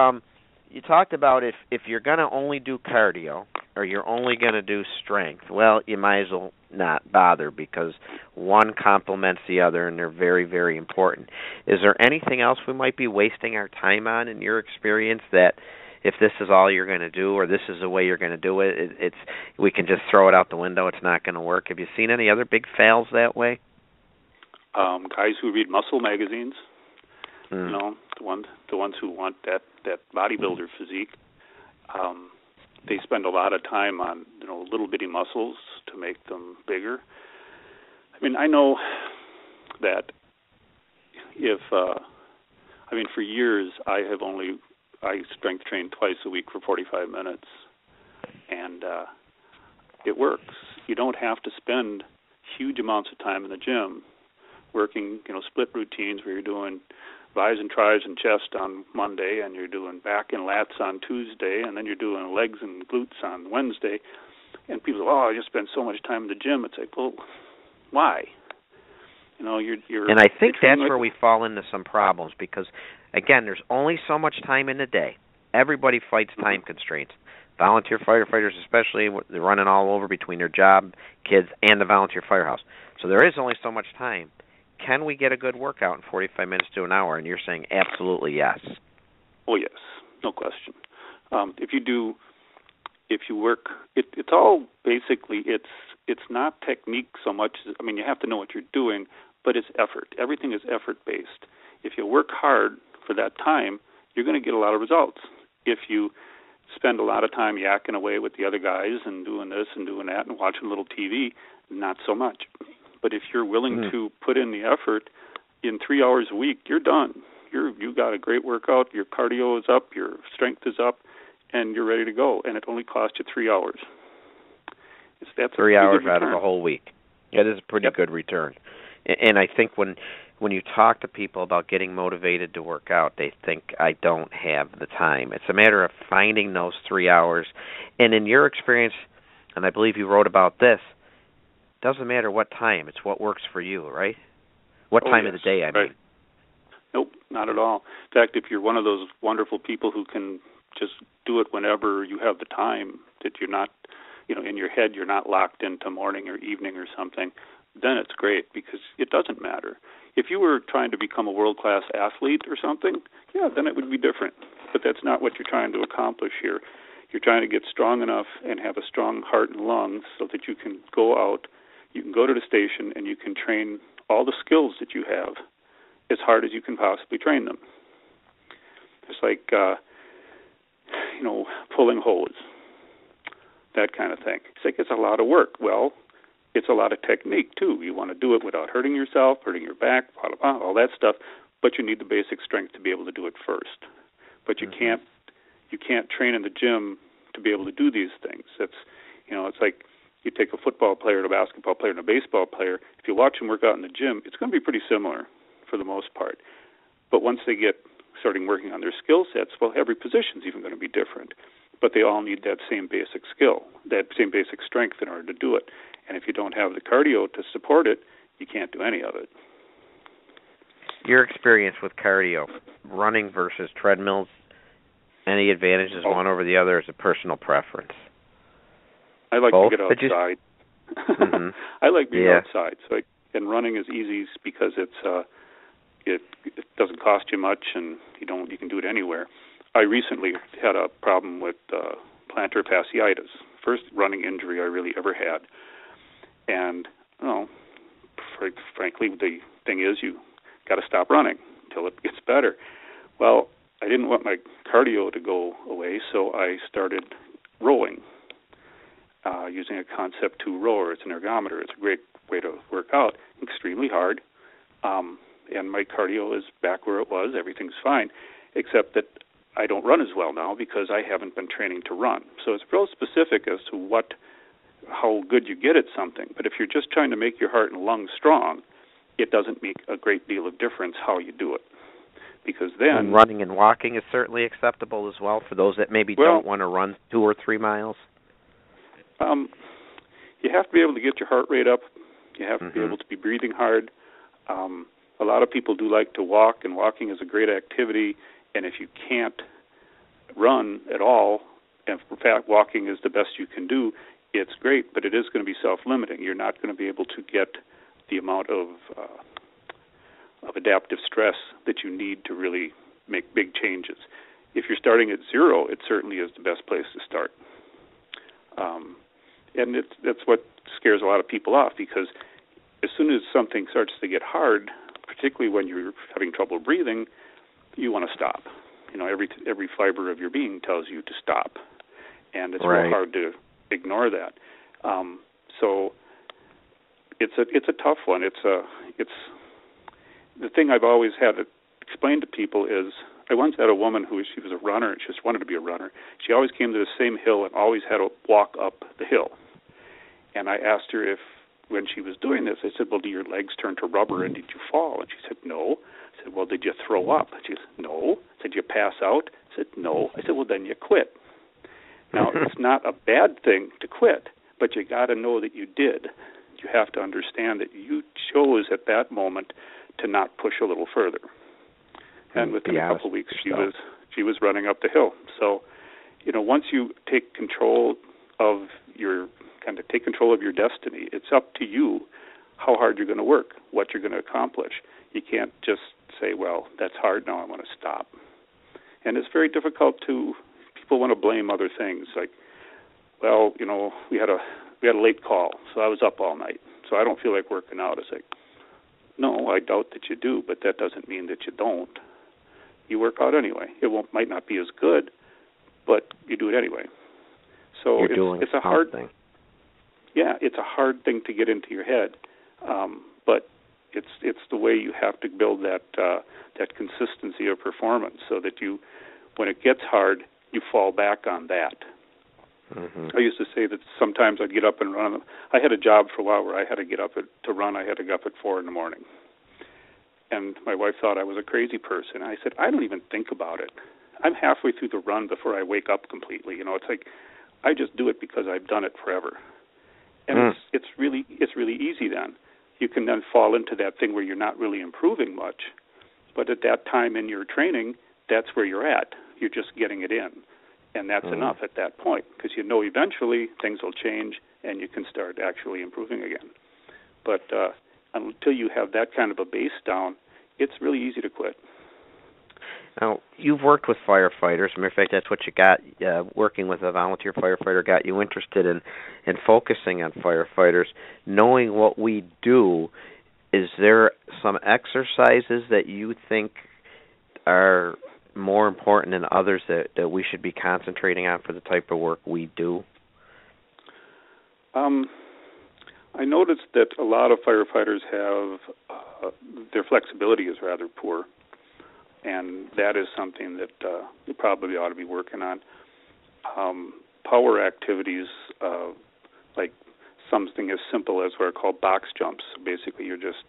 you talked about if you're going to only do cardio or you're only going to do strength, well, you might as well not bother because one complements the other and they're very, very important. Is there anything else we might be wasting our time on in your experience that if this is all you're going to do or this is the way you're going to do it, we can just throw it out the window, it's not going to work? Have you seen any other big fails that way? Guys who read muscle magazines, the ones who want that bodybuilder physique, they spend a lot of time on little bitty muscles to make them bigger. I mean, I know that for years I strength train twice a week for 45 minutes, and it works. You don't have to spend huge amounts of time in the gym working, split routines where you're doing bis and tris and chest on Monday, and you're doing back and lats on Tuesday, and then you're doing legs and glutes on Wednesday. And people say, I just spend so much time in the gym. It's like, well, why? You're and I think that's where we fall into some problems because, again, there's only so much time in the day. Everybody fights time constraints. Volunteer firefighters especially, they're running all over between their job, kids, and the volunteer firehouse. So there is only so much time. Can we get a good workout in 45 minutes to an hour? And you're saying absolutely yes. Oh, yes, no question. If you work, it's all basically, it's not technique so much. You have to know what you're doing, but it's effort. Everything is effort-based. If you work hard for that time, you're going to get a lot of results. If you spend a lot of time yakking away with the other guys and doing this and doing that and watching a little TV, not so much. But if you're willing to put in the effort, in 3 hours a week, you're done. You got a great workout, your cardio is up, your strength is up, and you're ready to go. And it only costs you 3 hours. That's 3 hours out of a whole week. That is a pretty good return. And I think when you talk to people about getting motivated to work out, they think, I don't have the time. It's a matter of finding those 3 hours. And in your experience, and I believe you wrote about this, it doesn't matter what time. It's what works for you, right? What time of the day, I mean. Nope, not at all. In fact, if you're one of those wonderful people who can just do it whenever you have the time, that you're not, in your head you're not locked into morning or evening or something, then it's great because it doesn't matter. If you were trying to become a world-class athlete or something, then it would be different. But that's not what you're trying to accomplish here. You're trying to get strong enough and have a strong heart and lungs so that you can go out, you can go to the station, and you can train all the skills that you have as hard as you can possibly train them. It's like, pulling hose, that kind of thing. It's like it's a lot of work. Well, it's a lot of technique, too. You want to do it without hurting yourself, hurting your back, blah, blah, blah, all that stuff, but you need the basic strength to be able to do it first. But you can't train in the gym to be able to do these things. It's like you take a football player and a basketball player and a baseball player. If you watch them work out in the gym, it's going to be pretty similar for the most part. But once they get starting working on their skill sets, well, every position is even going to be different. But they all need that same basic skill, that same basic strength in order to do it. And if you don't have the cardio to support it, you can't do any of it. Your experience with cardio, running versus treadmills, any advantages one over the other is a personal preference? I like Both? to get outside. Mm-hmm. I like being outside. And running is easy because it doesn't cost you much, and you can do it anywhere. I recently had a problem with plantar fasciitis, first running injury I really ever had. And, frankly, the thing is you got to stop running until it gets better. Well, I didn't want my cardio to go away, so I started rowing using a Concept 2 rower. It's an ergometer. It's a great way to work out. Extremely hard, and my cardio is back where it was. Everything's fine, except that I don't run as well now because I haven't been training to run. So it's real specific as to how good you get at something. But if you're just trying to make your heart and lungs strong, it doesn't make a great deal of difference how you do it. Because then... And running and walking is certainly acceptable as well for those that maybe don't want to run 2 or 3 miles? You have to be able to get your heart rate up. You have to be able to be breathing hard. A lot of people do like to walk, and walking is a great activity. And if you can't run at all, and in fact walking is the best you can do, it's great, but it is going to be self-limiting. You're not going to be able to get the amount of adaptive stress that you need to really make big changes. If you're starting at 0, it certainly is the best place to start. And that's what scares a lot of people off, because as soon as something starts to get hard, particularly when you're having trouble breathing, you want to stop. Every fiber of your being tells you to stop, and it's real hard to ignore that. So it's a tough one. It's the thing I've always had to explain to people is I once had a woman she was a runner and she just wanted to be a runner. She always came to the same hill and always had to walk up the hill. And I asked her when she was doing this, I said, well, do your legs turn to rubber and did you fall? And she said, no. I said, well, did you throw up? And she said, no. I said, did you pass out? I said, no. I said, well, then you quit. Now, it's not a bad thing to quit, but you got to know that you did. You have to understand that you chose at that moment to not push a little further. And within a couple of weeks, she was running up the hill. So, once you take control of your destiny, it's up to you how hard you're going to work, what you're going to accomplish. You can't just say, well, that's hard, now I want to stop. And it's very difficult people want to blame other things, like, well, we had a late call, so I was up all night, so I don't feel like working out. It's like, no, I doubt that you do, but that doesn't mean that you don't. You work out anyway. It might not be as good, but you do it anyway. So it's a hard thing. Yeah, it's a hard thing to get into your head, But it's the way you have to build that consistency of performance, so that you, when it gets hard, you fall back on that. Mm-hmm. I used to say that sometimes I'd get up and run. I had a job for a while where I had to get up to run. I had to get up at 4 a.m. And my wife thought I was a crazy person. I said, I don't even think about it. I'm halfway through the run before I wake up completely. It's like I just do it because I've done it forever. And it's really easy then. You can then fall into that thing where you're not really improving much. But at that time in your training, that's where you're at. You're just getting it in. And that's enough at that point, because eventually things will change and you can start actually improving again. But until you have that kind of a base down, it's really easy to quit. Now, you've worked with firefighters. As a matter of fact, that's what you got. Working with a volunteer firefighter got you interested in focusing on firefighters. Knowing what we do, is there some exercises that you think are more important than others that we should be concentrating on for the type of work we do? I noticed that a lot of firefighters have their flexibility is rather poor, and that is something that you probably ought to be working on. Power activities, like something as simple as what are called box jumps. Basically, you're just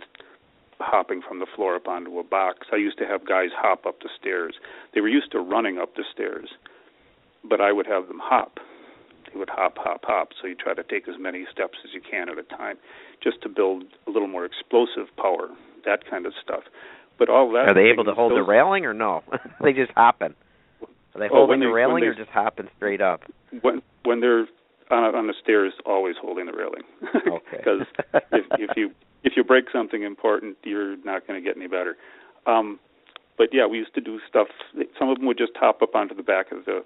hopping from the floor up onto a box. I used to have guys hop up the stairs. They were used to running up the stairs, but I would have them hop. They would hop, hop, hop. So you try to take as many steps as you can at a time, just to build a little more explosive power, that kind of stuff. But all that. Are they able to hold the railing or no? They just hopping? Are they holding the railing or just hopping straight up? When they're on the stairs, always holding the railing. Okay. Because if you break something important, you're not going to get any better. But yeah, we used to do stuff. Some of them would just hop up onto the back of the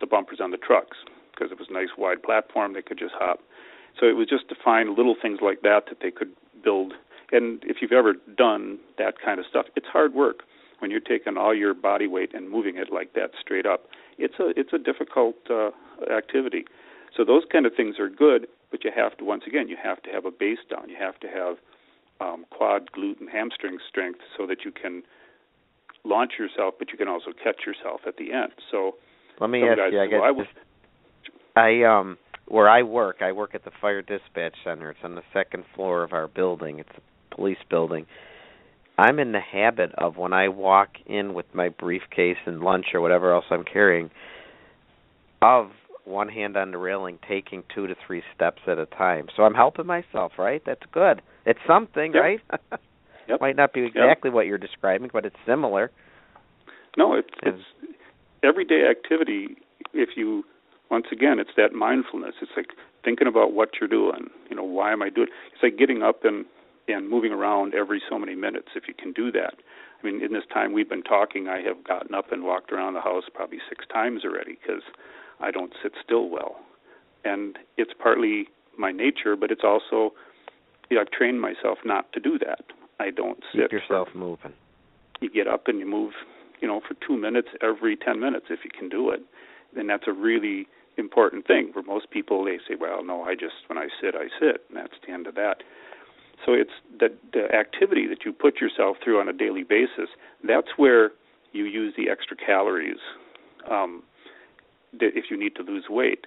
bumpers on the trucks, because it was a nice wide platform. They could just hop. So it was just to find little things like that they could build. And if you've ever done that kind of stuff, it's hard work when you're taking all your body weight and moving it like that straight up. It's a difficult activity. So those kind of things are good, but you have to, once again, you have to have a base down. You have to have quad, glute, and hamstring strength so that you can launch yourself, but you can also catch yourself at the end. So let me ask you, where I work at the Fire Dispatch Center. It's on the second floor of our building. It's a police building. I'm in the habit of, when I walk in with my briefcase and lunch or whatever else I'm carrying, of one hand on the railing, taking 2 to 3 steps at a time. So I'm helping myself, right? That's good. It's something, yep. right? Yep. Might not be exactly what you're describing, but it's similar. No, it's everyday activity. Once again, it's that mindfulness. It's like thinking about what you're doing. Why am I doing it? It's like getting up and moving around every so many minutes, if you can do that. I mean, in this time we've been talking, I have gotten up and walked around the house probably 6 times already, because I don't sit still well. And it's partly my nature, but it's also, I've trained myself not to do that. I don't sit. Keep yourself moving. You get up and you move, for 2 minutes every 10 minutes if you can do it. And that's a really important thing. For most people, they say, well, no, when I sit, and that's the end of that. So it's the activity that you put yourself through on a daily basis, that's where you use the extra calories if you need to lose weight.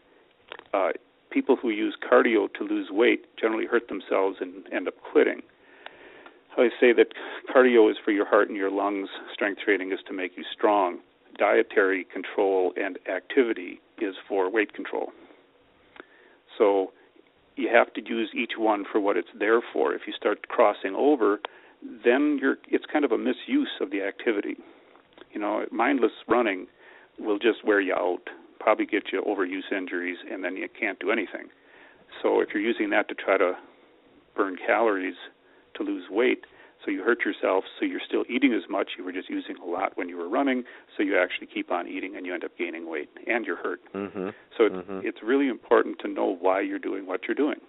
People who use cardio to lose weight generally hurt themselves and end up quitting. I say that cardio is for your heart and your lungs. Strength training is to make you strong. Dietary control and activity is for weight control. So you have to use each one for what it's there for. If you start crossing over, then it's kind of a misuse of the activity. Mindless running will just wear you out, probably get you overuse injuries, and then you can't do anything. So if you're using that to try to burn calories to lose weight, so you hurt yourself, so you're still eating as much, you were just using a lot when you were running, so you actually keep on eating and you end up gaining weight, and you're hurt. Mm-hmm. So it's really important to know why you're doing what you're doing.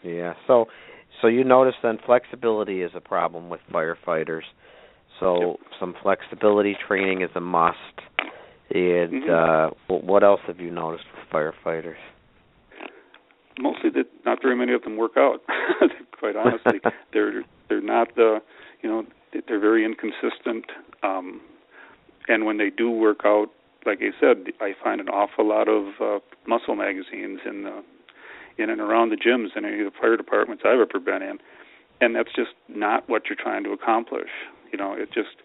Yeah, so you notice then flexibility is a problem with firefighters. So some flexibility training is a must. And what else have you noticed with firefighters? Mostly that not very many of them work out. Quite honestly, they're not they're very inconsistent. And when they do work out, like I said, I find an awful lot of muscle magazines in and around the gyms in any of the fire departments I've ever been in, and that's just not what you're trying to accomplish. It just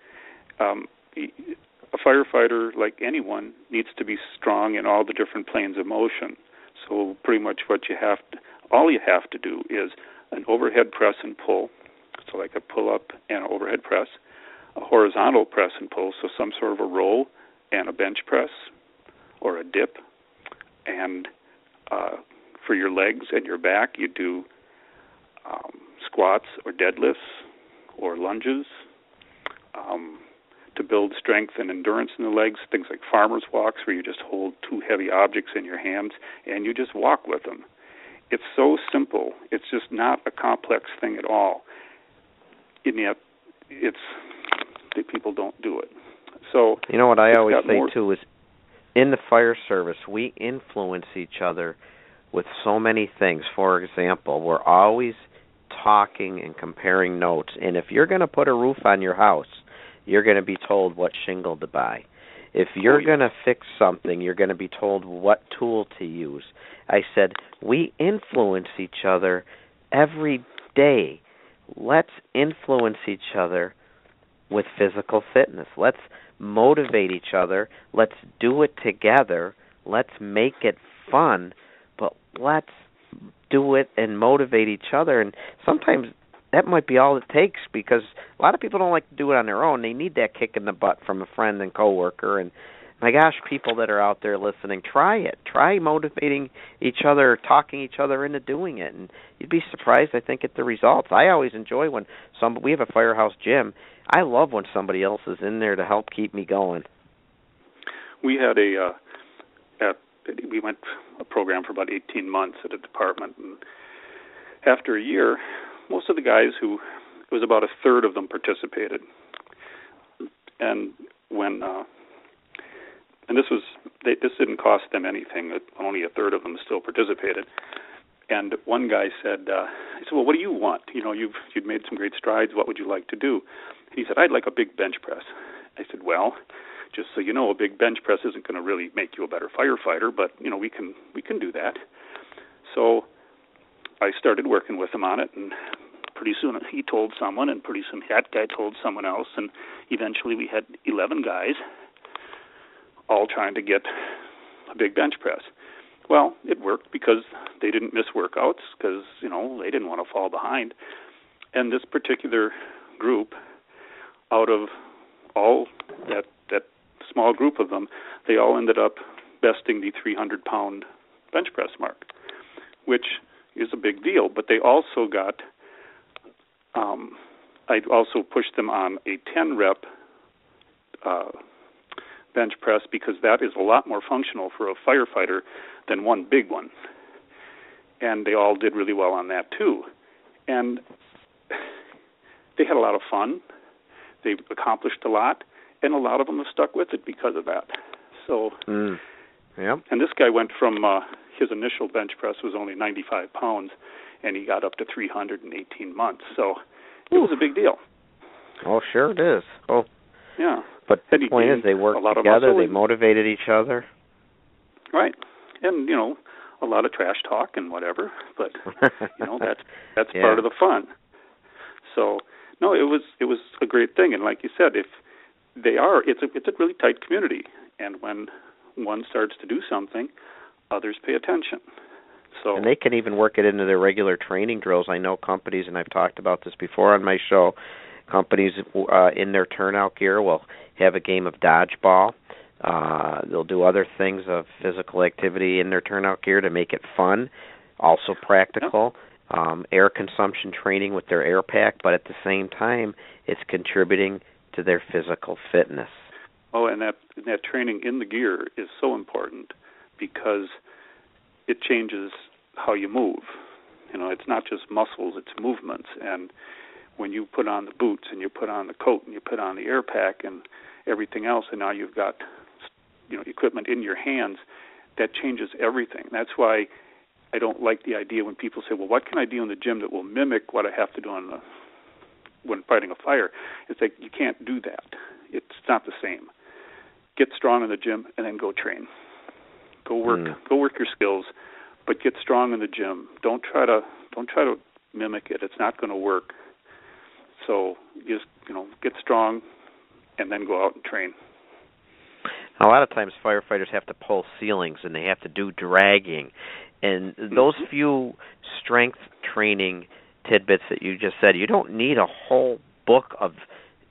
a firefighter, like anyone, needs to be strong in all the different planes of motion. So pretty much all you have to do is an overhead press and pull, so like a pull-up and an overhead press, a horizontal press and pull, so some sort of a row and a bench press or a dip. And for your legs and your back, you do squats or deadlifts or lunges. To build strength and endurance in the legs, things like farmer's walks where you just hold two heavy objects in your hands and you just walk with them. It's so simple. It's just not a complex thing at all. And yet, people don't do it. So what I always say, too, is in the fire service, we influence each other with so many things. For example, we're always talking and comparing notes. And if you're going to put a roof on your house, you're going to be told what shingle to buy. If you're going to fix something, you're going to be told what tool to use. I said, we influence each other every day. Let's influence each other with physical fitness. Let's motivate each other. Let's do it together. Let's make it fun, but let's do it and motivate each other. And sometimes that might be all it takes, because a lot of people don't like to do it on their own. They need that kick in the butt from a friend and coworker. And my gosh, people that are out there listening, try it. Try motivating each other, talking each other into doing it, and you'd be surprised, I think, at the results. I always enjoy when we have a firehouse gym. I love when somebody else is in there to help keep me going. We had we went a program for about 18 months at a department, and after a year, most of the guys it was about a third of them participated. And when and this didn't cost them anything. Only a third of them still participated. And one guy said, I said, well, what do you want? You'd made some great strides. What would you like to do? And he said, I'd like a big bench press. I said, well, just so you know, a big bench press isn't going to really make you a better firefighter, but we can do that. So I started working with him on it, and pretty soon he told someone, and pretty soon that guy told someone else, and eventually we had 11 guys all trying to get a big bench press. Well, it worked because they didn't miss workouts, because they didn't want to fall behind. And this particular group, out of all that small group of them, they all ended up besting the 300-pound bench press mark, which is a big deal. But they also got, I also pushed them on a 10-rep bench press, because that is a lot more functional for a firefighter than one big one. And they all did really well on that too. And they had a lot of fun. They accomplished a lot, and a lot of them have stuck with it because of that. So, And this guy went from his initial bench press was only 95 pounds, and he got up to 300 in 18 months. So it was a big deal. Oh, sure it is. Oh, yeah. But the point is, they worked together, they motivated each other. Right. And, a lot of trash talk and whatever, but, that's part of the fun. So, no, it was a great thing. And like you said, it's a really tight community. And when one starts to do something, others pay attention. So, and they can even work it into their regular training drills. I know companies, and I've talked about this before on my show, companies in their turnout gear will have a game of dodgeball. They'll do other things of physical activity in their turnout gear to make it fun, also practical. Air consumption training with their air pack, but at the same time, it's contributing to their physical fitness. Oh, and that training in the gear is so important, because it changes how you move. It's not just muscles, it's movements. And when you put on the boots and you put on the coat and you put on the air pack and everything else, and now you've got equipment in your hands, that changes everything. That's why I don't like the idea when people say, well, what can I do in the gym that will mimic what I have to do when fighting a fire? It's like, you can't do that. It's not the same. Get strong in the gym and then go train. Go work your skills, but get strong in the gym. Don't try to mimic it. It's not going to work. So just, get strong and then go out and train. A lot of times firefighters have to pull ceilings and they have to do dragging. And those few strength training tidbits that you just said, you don't need a whole book of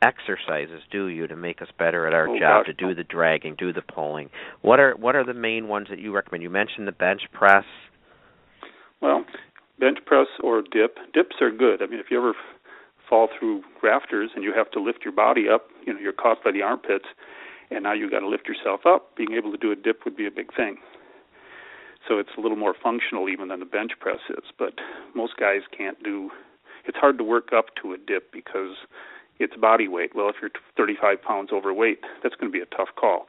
exercises, do you, to make us better at our job, to do the dragging, do the pulling. What are the main ones that you recommend? You mentioned the bench press. Well, bench press or dip. Dips are good. I mean, if you ever fall through rafters and you have to lift your body up, you're caught by the armpits, and now you've got to lift yourself up, being able to do a dip would be a big thing. So it's a little more functional even than the bench press is. But most guys can't do, it's hard to work up to a dip because it's body weight. Well, if you're 35 pounds overweight, that's going to be a tough call.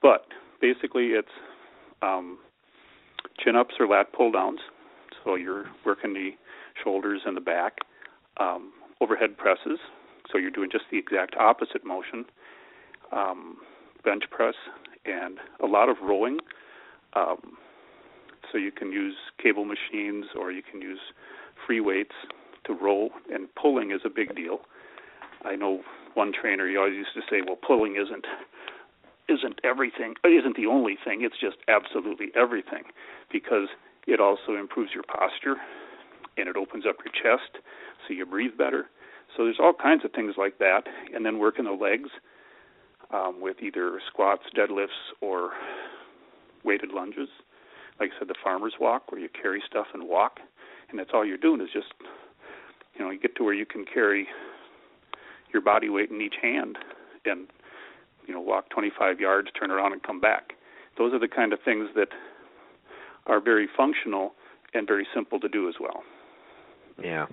But basically it's chin-ups or lat pull-downs. So you're working the shoulders and the back. Overhead presses. So you're doing just the exact opposite motion. Bench press and a lot of rowing. So you can use cable machines or you can use free weights to row, and pulling is a big deal. I know one trainer, he always used to say, well, pulling isn't everything, isn't the only thing, it's just absolutely everything, because it also improves your posture and it opens up your chest so you breathe better. So there's all kinds of things like that, and then working the legs with either squats, deadlifts, or weighted lunges. Like I said, the farmer's walk, where you carry stuff and walk, and that's all you're doing is just, you get to where you can carry your body weight in each hand and, walk 25 yards, turn around, and come back. Those are the kind of things that are very functional and very simple to do as well. Yeah.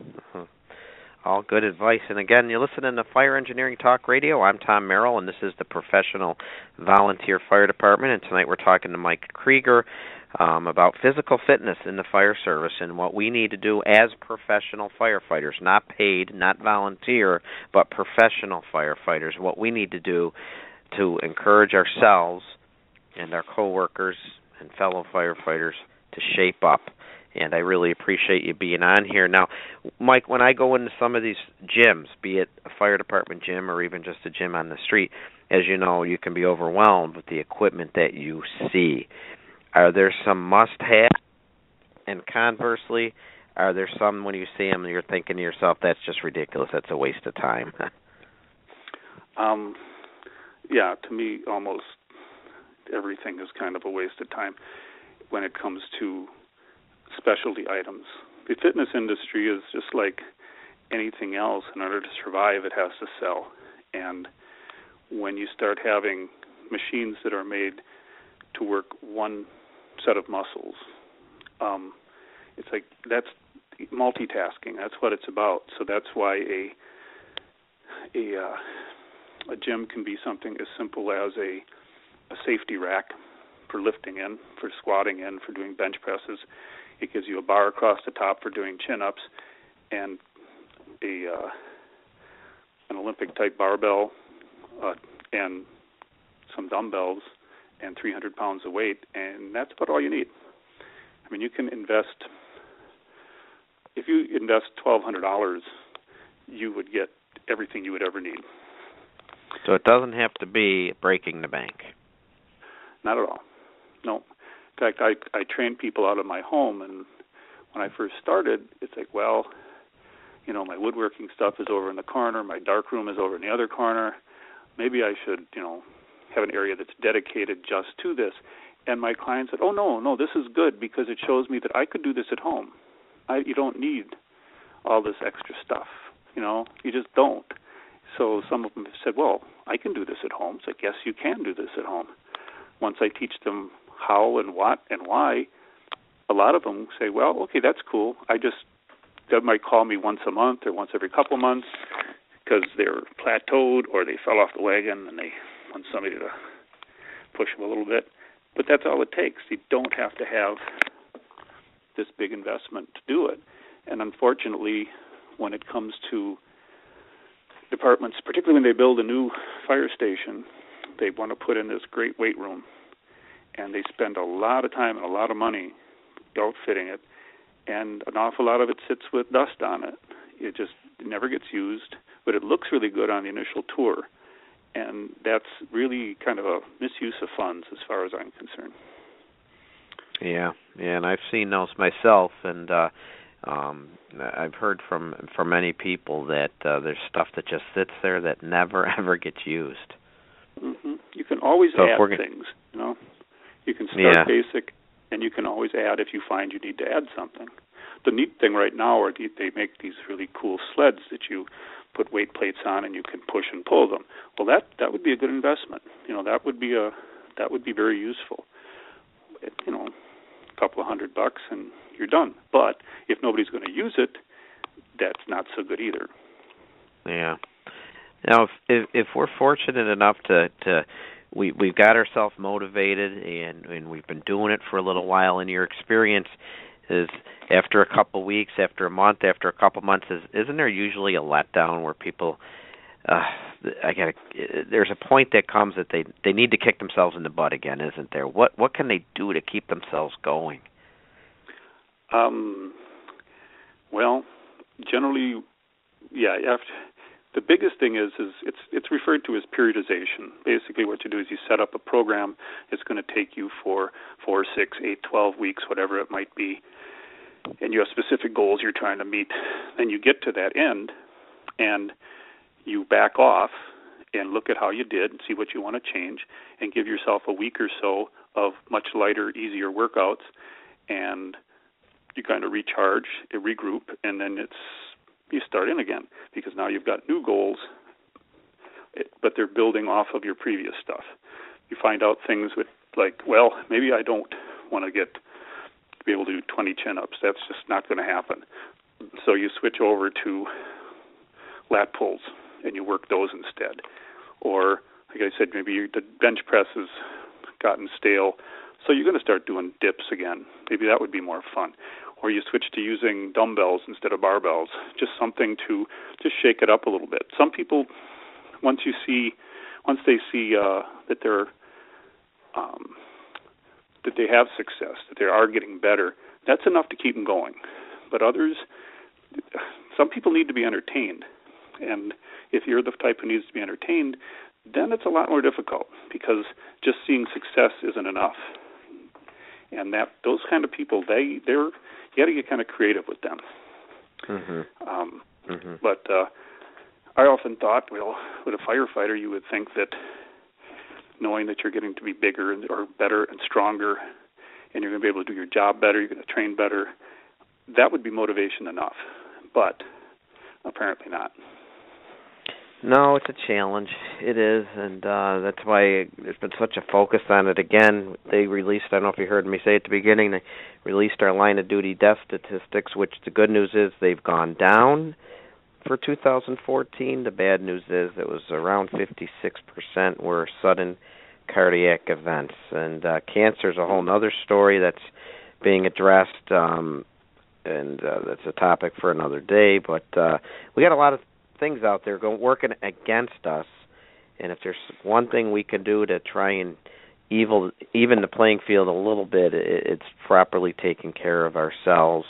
All good advice. And again, you're listening to Fire Engineering Talk Radio. I'm Tom Merrill, and this is the Professional Volunteer Fire Department. And tonight we're talking to Mike Krueger about physical fitness in the fire service and what we need to do as professional firefighters, not paid, not volunteer, but professional firefighters, what we need to do to encourage ourselves and our coworkers and fellow firefighters to shape up. And I really appreciate you being on here. Now, Mike, when I go into some of these gyms, be it a fire department gym or even just a gym on the street, as you know, you can be overwhelmed with the equipment that you see. Are there some must-have? And conversely, are there some, when you see them, you're thinking to yourself, that's just ridiculous, that's a waste of time? Yeah, to me, almost everything is kind of a waste of time when it comes to specialty items. The fitness industry is just like anything else. In order to survive, it has to sell. And when you start having machines that are made to work one set of muscles, it's like that's multitasking. That's what it's about. So that's why a gym can be something as simple as a safety rack for lifting in, for squatting in, for doing bench presses. It gives you a bar across the top for doing chin-ups, and an Olympic-type barbell, and some dumbbells, and 300 pounds of weight, and that's about all you need. I mean, you can invest, if you invest $1,200, you would get everything you would ever need. So it doesn't have to be breaking the bank. Not at all. No. In fact, I train people out of my home, and when I first started, it's like, well, my woodworking stuff is over in the corner, my dark room is over in the other corner. Maybe I should, have an area that's dedicated just to this. And my client said, oh, no, this is good because it shows me that I could do this at home. You don't need all this extra stuff, you just don't. So some of them have said, well, I can do this at home. It's like, yes, you can do this at home. Once I teach them how and what and why, a lot of them say, well, okay, that's cool. They might call me once a month or once every couple of months because they're plateaued or they fell off the wagon and they want somebody to push them a little bit. But that's all it takes. You don't have to have this big investment to do it. And unfortunately, when it comes to departments, particularly when they build a new fire station, they want to put in this great weight room, and they spend a lot of time and a lot of money outfitting it, and an awful lot of it sits with dust on it. It just never gets used, but it looks really good on the initial tour, and that's really kind of a misuse of funds as far as I'm concerned. Yeah, and I've seen those myself, and I've heard from many people that there's stuff that just sits there that never ever gets used. Mm-hmm. You can always add things, You can start basic, and you can always add if you find you need to add something. The neat thing right now are they make these really cool sleds that you put weight plates on, and you can push and pull them. Well, that would be a good investment. That would be very useful. A couple of $100 and you're done. But if nobody's going to use it, that's not so good either. Yeah. Now, if we're fortunate enough we've got ourselves motivated and we've been doing it for a little while, and your experience is after a couple of weeks, after a month, after a couple of months, isn't there usually a letdown where people there's a point that comes that they need to kick themselves in the butt again, isn't there? What can they do to keep themselves going? Well, generally, the biggest thing is it's referred to as periodization. Basically, what you do is you set up a program. It's going to take you for 4, 6, 8, 12 weeks, whatever it might be, and you have specific goals you're trying to meet. Then you get to that end, and you back off and look at how you did and see what you want to change, and give yourself a week or so of much lighter, easier workouts, and you kind of recharge, regroup, and then you start in again, because now you've got new goals, but they're building off of your previous stuff. You find out things maybe I don't want to be able to do 20 chin-ups. That's just not going to happen. So you switch over to lat pulls, and you work those instead. Or, like I said, maybe the bench press has gotten stale, so you're going to start doing dips again. Maybe that would be more fun. Or you switch to using dumbbells instead of barbells, just something to just shake it up a little bit. Some people, once they see that they're that they have success, that they are getting better, that's enough to keep them going. But others, some people need to be entertained. And if you're the type who needs to be entertained, then it's a lot more difficult, because just seeing success isn't enough. And those kind of people, you got to get kind of creative with them. Mm-hmm. But I often thought, with a firefighter, you would think that knowing that you're getting to be bigger or better and stronger, and you're going to be able to do your job better, you're going to train better, that would be motivation enough. But apparently not. No, it's a challenge. It is, and that's why there's been such a focus on it. Again, they released, I don't know if you heard me say at the beginning, they released our line-of-duty death statistics, which the good news is they've gone down for 2014. The bad news is it was around 56% were sudden cardiac events. And cancer is a whole other story that's being addressed, and that's a topic for another day. But we got a lot of things out there working against us, and if there's one thing we can do to try and even the playing field a little bit, it's properly taking care of ourselves.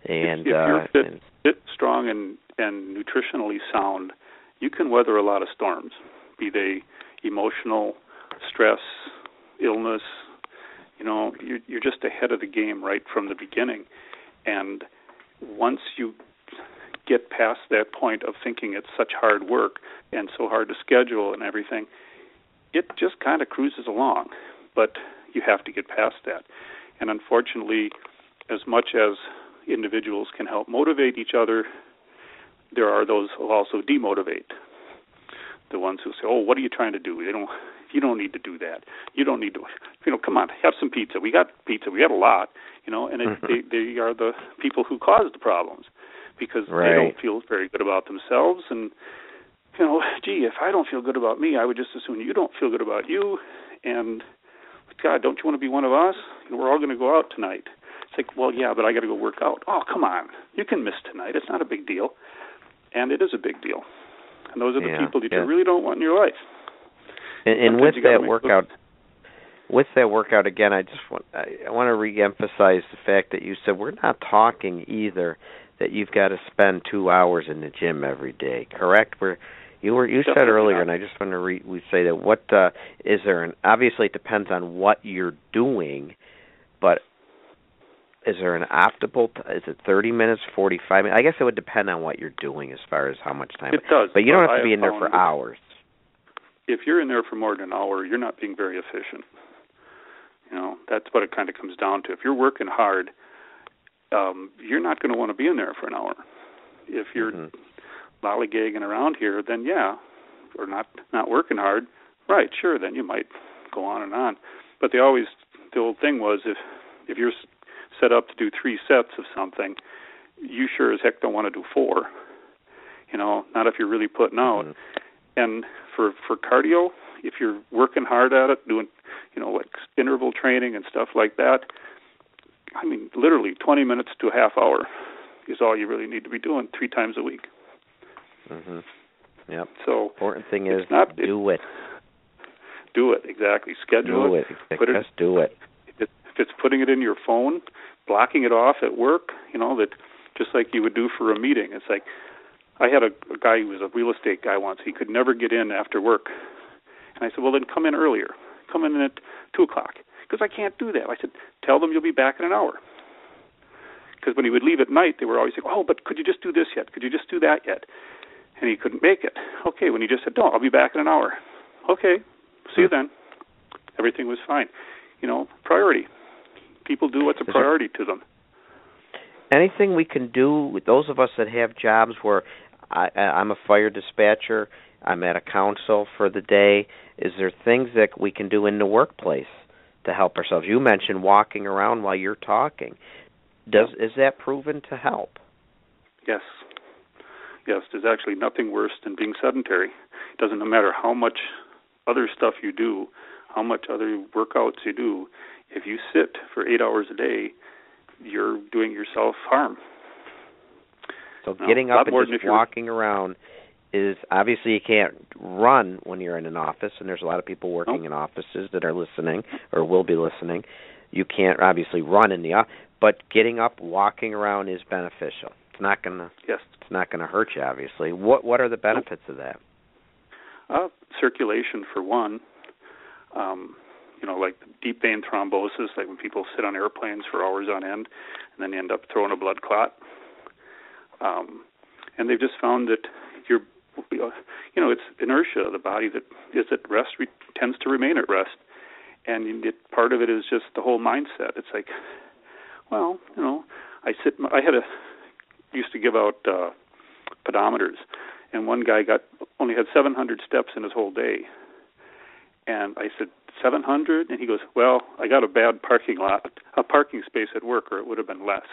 And if you're fit, strong, and nutritionally sound, you can weather a lot of storms, be they emotional, stress, illness. You're just ahead of the game right from the beginning. And once you get past that point of thinking it's such hard work and so hard to schedule and everything, it just kind of cruises along. But you have to get past that. And unfortunately, as much as individuals can help motivate each other, there are those who also demotivate. The ones who say, "Oh, what are you trying to do? You don't need to do that. You don't need to. Come on, have some pizza. We got pizza. We got a lot. And they are the people who cause the problems, because they don't feel very good about themselves. And if I don't feel good about me, I would just assume you don't feel good about you. And God, don't you want to be one of us? We're all going to go out tonight. It's like, well, yeah, but I got to go work out. Oh, come on. You can miss tonight. It's not a big deal. And it is a big deal. And those are the people that you really don't want in your life. And with that workout, again, I want to reemphasize the fact that you said we're not talking either that you've got to spend 2 hours in the gym every day, correct? You said earlier, and I just want to say that what is there? Obviously, it depends on what you're doing, but is there an optimal? Is it 30 minutes, 45 minutes? I guess it would depend on what you're doing as far as how much time. It does, but you don't have to be in there for hours. If you're in there for more than an hour, you're not being very efficient. That's what it kind of comes down to. If you're working hard, you're not going to want to be in there for an hour. If you're lollygagging around here, then or not working hard, right? Sure, then you might go on and on. But the old thing was if you're set up to do 3 sets of something, you sure as heck don't want to do 4. Not if you're really putting out. And for cardio, if you're working hard at it, doing like interval training and stuff like that, I mean, literally 20 minutes to a half hour is all you really need to be doing 3 times a week. Yep. So important thing is do it. Do it, exactly. Schedule it. Just do it. If it's putting it in your phone, blocking it off at work, that just like you would do for a meeting. It's like I had a guy who was a real estate guy once. He could never get in after work. And I said, well, then come in earlier. Come in at 2 o'clock. Because I can't do that. I said, tell them you'll be back in an hour. Because when he would leave at night, they were always like, oh, but could you just do this yet? Could you just do that yet? And he couldn't make it. Okay, when he just said, no, I'll be back in an hour. Okay, see you then. Everything was fine. Priority. People do what's a priority to them. Anything we can do with those of us that have jobs where I'm a fire dispatcher, I'm at a council for the day, is there things that we can do in the workplace to help ourselves? You mentioned walking around while you're talking. Is that proven to help? Yes. Yes, there's actually nothing worse than being sedentary. It doesn't matter how much other stuff you do, how much other workouts you do. If you sit for 8 hours a day, you're doing yourself harm. So getting up and just walking around is, obviously you can't run when you're in an office, and there's a lot of people working in offices that are listening or will be listening. You can't obviously run in the office, but getting up, walking around is beneficial. It's not gonna it's not gonna hurt you, obviously. What are the benefits of that? Circulation for one. Like deep vein thrombosis, like when people sit on airplanes for hours on end, and then you end up throwing a blood clot. And they've just found that it's inertia. The body that is at rest tends to remain at rest, and part of it is just the whole mindset. It's like, well, I used to give out pedometers, and one guy only had 700 steps in his whole day, and I said, 700? And he goes, well, I got a bad parking space at work, or it would have been less.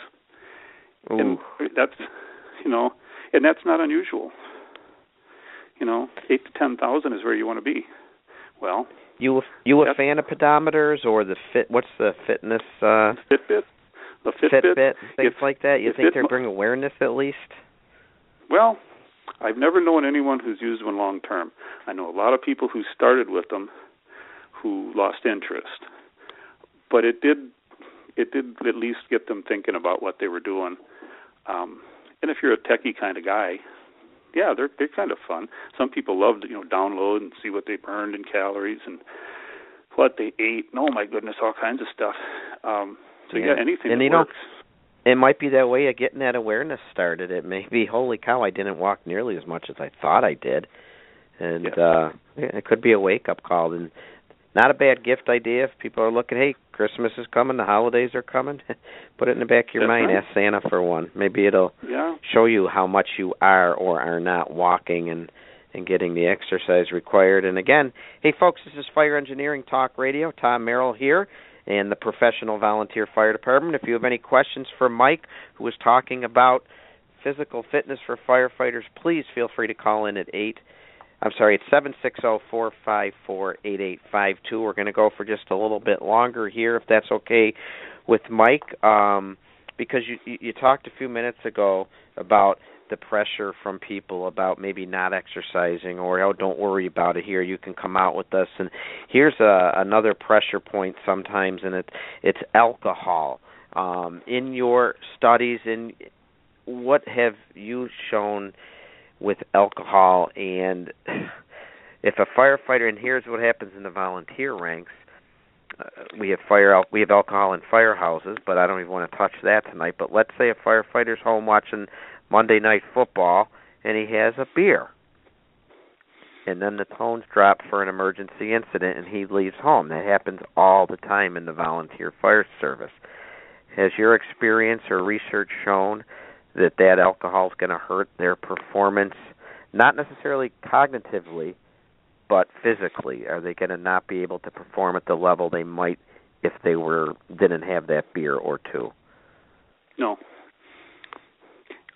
Ooh. And that's, and that's not unusual. 8 to 10,000 is where you want to be. Well, you a fan of pedometers or what's the fitness? Fitbit. The Fitbit, things like that. You think they bring awareness at least? Well, I've never known anyone who's used one long term. I know a lot of people who started with them who lost interest, but it did at least get them thinking about what they were doing. And if you're a techie kind of guy, they're kind of fun. Some people love to download and see what they burned in calories and what they ate. And, oh my goodness, all kinds of stuff. Anything and that works. It might be that way of getting that awareness started. It may be, holy cow, I didn't walk nearly as much as I thought I did. And it could be a wake-up call. And not a bad gift idea if people are looking, hey, Christmas is coming, the holidays are coming. Put it in the back of your mind. Right. Ask Santa for one. Maybe it'll show you how much you are or are not walking and getting the exercise required. And again, hey, folks, this is Fire Engineering Talk Radio. Tom Merrill here and the Professional Volunteer Fire Department. If you have any questions for Mike, who was talking about physical fitness for firefighters, please feel free to call in at It's 760-454-8852. We're going to go for just a little bit longer here, if that's okay with Mike, because you talked a few minutes ago about the pressure from people about maybe not exercising or, oh, don't worry about it here, you can come out with us. And here's another pressure point sometimes, and it's alcohol. In your studies, what have you shown with alcohol? And if a firefighter, and here's what happens in the volunteer ranks, we have alcohol in firehouses, but I don't even want to touch that tonight. But let's say a firefighter's home watching Monday Night Football, and he has a beer. And then the tones drop for an emergency incident, and he leaves home. That happens all the time in the volunteer fire service. Has your experience or research shown that alcohol is going to hurt their performance, not necessarily cognitively, but physically? Are they going to not be able to perform at the level they might if they didn't have that beer or two? No.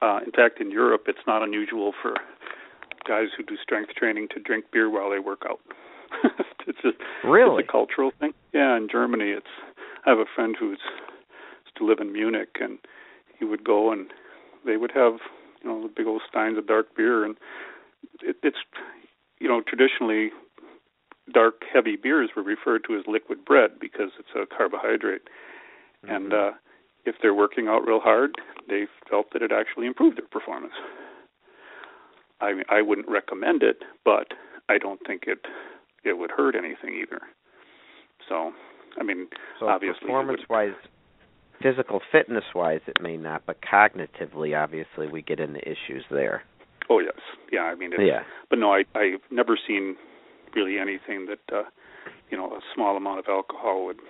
In fact, in Europe, it's not unusual for guys who do strength training to drink beer while they work out. It's a cultural thing. Yeah, in Germany, I have a friend who used to live in Munich, and he would go and they would have, the big old steins of dark beer, and it's traditionally dark, heavy beers were referred to as liquid bread because it's a carbohydrate. Mm-hmm. And if they're working out real hard, they felt that it actually improved their performance. I wouldn't recommend it, but I don't think it would hurt anything either. So obviously, performance-wise, physical fitness-wise, it may not, but cognitively, obviously, we get into issues there. Oh, yes. Yeah, But no, I've never seen really anything that, a small amount of alcohol would,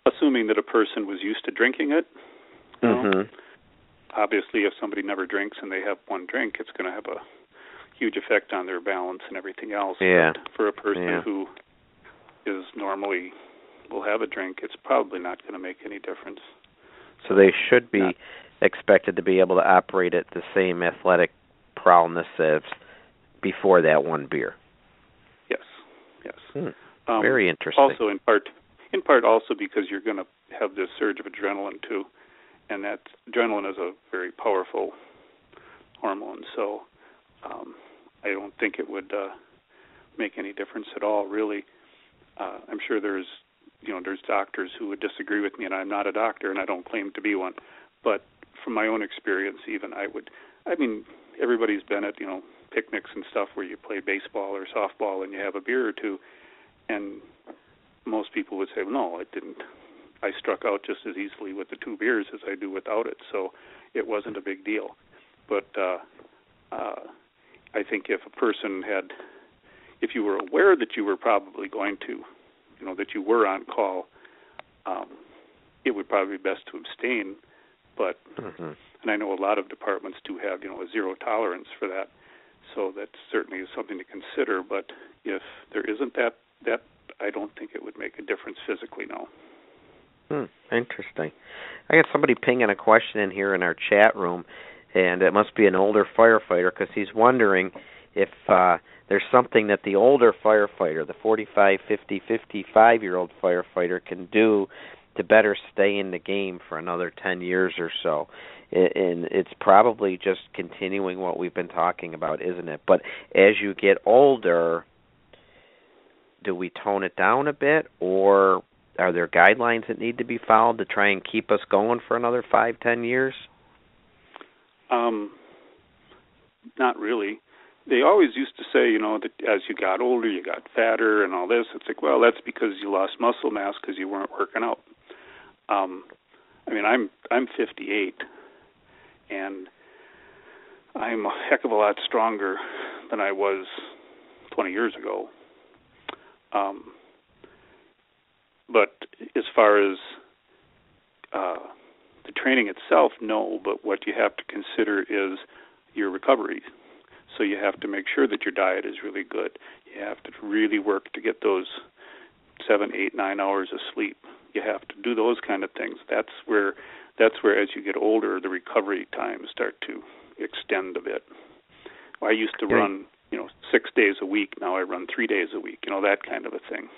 assuming that a person was used to drinking it, obviously if somebody never drinks and they have one drink, it's going to have a huge effect on their balance and everything else. Yeah. But for a person who is normally will have a drink, it's probably not going to make any difference. So they should be expected to be able to operate at the same athletic prowess as before that one beer. Yes. Very interesting. Also, in part also because you're going to have this surge of adrenaline too, and that adrenaline is a very powerful hormone. So I don't think it would make any difference at all, really. I'm sure there's doctors who would disagree with me, and I'm not a doctor, and I don't claim to be one. But from my own experience, even everybody's been at, picnics and stuff where you play baseball or softball and you have a beer or two, and most people would say, well, no, it didn't. I struck out just as easily with the 2 beers as I do without it, so it wasn't a big deal. But I think if you were aware that you were probably going to, that you were on call, it would probably be best to abstain. But and I know a lot of departments do have, a zero tolerance for that, so that certainly is something to consider. But if there isn't that I don't think it would make a difference physically, no. Interesting. I got somebody pinging a question in here in our chat room, and it must be an older firefighter because he's wondering if there's something that the older firefighter, the 45, 50, 55-year-old firefighter can do to better stay in the game for another 10 years or so. And it's probably just continuing what we've been talking about, isn't it? But as you get older, do we tone it down a bit, or are there guidelines that need to be followed to try and keep us going for another 5, 10 years? Not really. They always used to say, that as you got older, you got fatter and all this. It's like, well, that's because you lost muscle mass because you weren't working out. I'm 58, and I'm a heck of a lot stronger than I was 20 years ago. But as far as the training itself, no. But what you have to consider is your recovery. So you have to make sure that your diet is really good. You have to really work to get those 7, 8, 9 hours of sleep. You have to do those kind of things. That's where as you get older, the recovery times start to extend a bit. I used to run, 6 days a week. Now I run 3 days a week. That kind of a thing.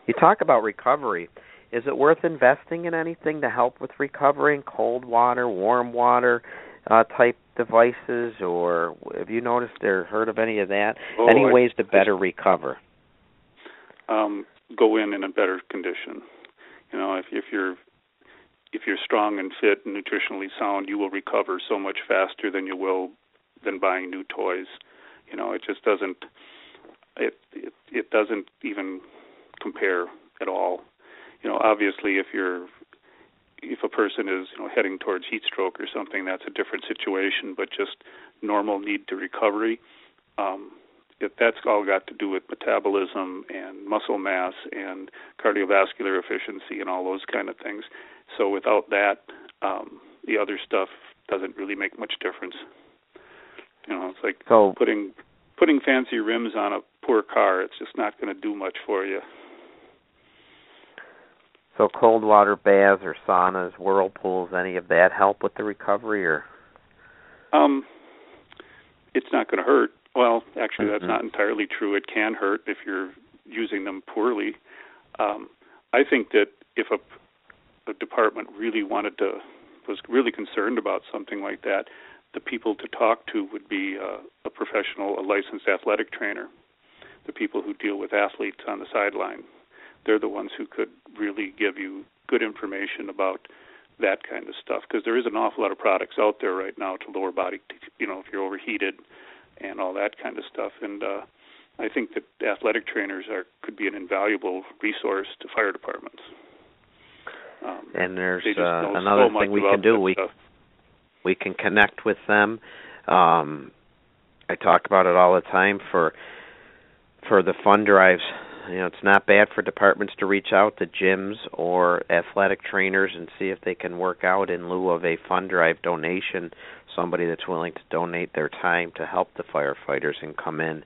You talk about recovery. Is it worth investing in anything to help with recovering? Cold water, warm water type devices, or have you noticed or heard of any of that? Any ways to better recover? Go in a better condition. If you're strong and fit and nutritionally sound, you will recover so much faster than you will than buying new toys. It just doesn't. It doesn't even compare at all. Obviously, if a person is heading towards heat stroke or something, that's a different situation. But just normal need to recovery, that's all got to do with metabolism and muscle mass and cardiovascular efficiency and all those kind of things. So without that, the other stuff doesn't really make much difference. It's like putting fancy rims on a poor car. It's just not going to do much for you. So cold water baths or saunas, whirlpools, any of that help with the recovery, or? It's not going to hurt. Well, actually, that's not entirely true. It can hurt if you're using them poorly. I think that if a department really was really concerned about something like that, the people to talk to would be a professional, a licensed athletic trainer, the people who deal with athletes on the sideline. They're the ones who could really give you good information about that kind of stuff, because there is an awful lot of products out there right now to lower body, if you're overheated and all that kind of stuff. And I think that athletic trainers could be an invaluable resource to fire departments. And there's another thing we can do. We can connect with them. I talk about it all the time for the fund drives. It's not bad for departments to reach out to gyms or athletic trainers and see if they can work out in lieu of a fund drive donation, somebody that's willing to donate their time to help the firefighters and come in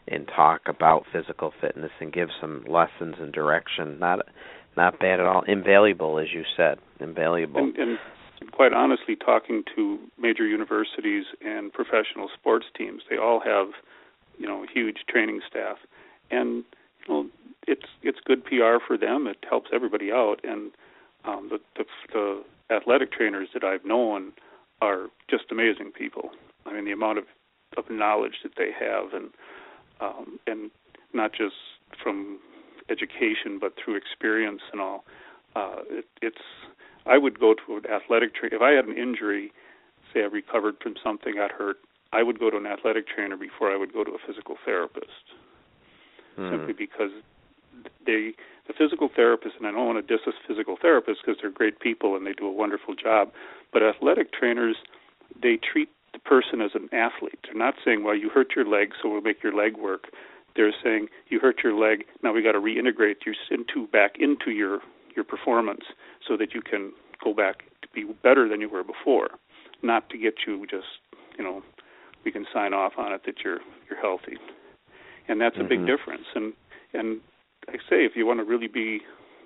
and talk about physical fitness and give some lessons and direction. Not bad at all. Invaluable, as you said. Invaluable. And quite honestly, talking to major universities and professional sports teams, they all have, huge training staff. And it's good PR for them. It helps everybody out, and the athletic trainers that I've known are just amazing people. I mean, the amount of knowledge that they have, and not just from education, but through experience and all. I would go to an athletic trainer if I had an injury. Say I recovered from something, got hurt. I would go to an athletic trainer before I would go to a physical therapist. Simply because the physical therapists, and I don't want to diss physical therapists because they're great people and they do a wonderful job, but athletic trainers, they treat the person as an athlete. They're not saying, well, you hurt your leg, so we'll make your leg work. They're saying, you hurt your leg, now we got to reintegrate you back into your performance so that you can go back to be better than you were before, not to get you just, we can sign off on it that you're healthy. And that's a big difference. And I say, if you want to really be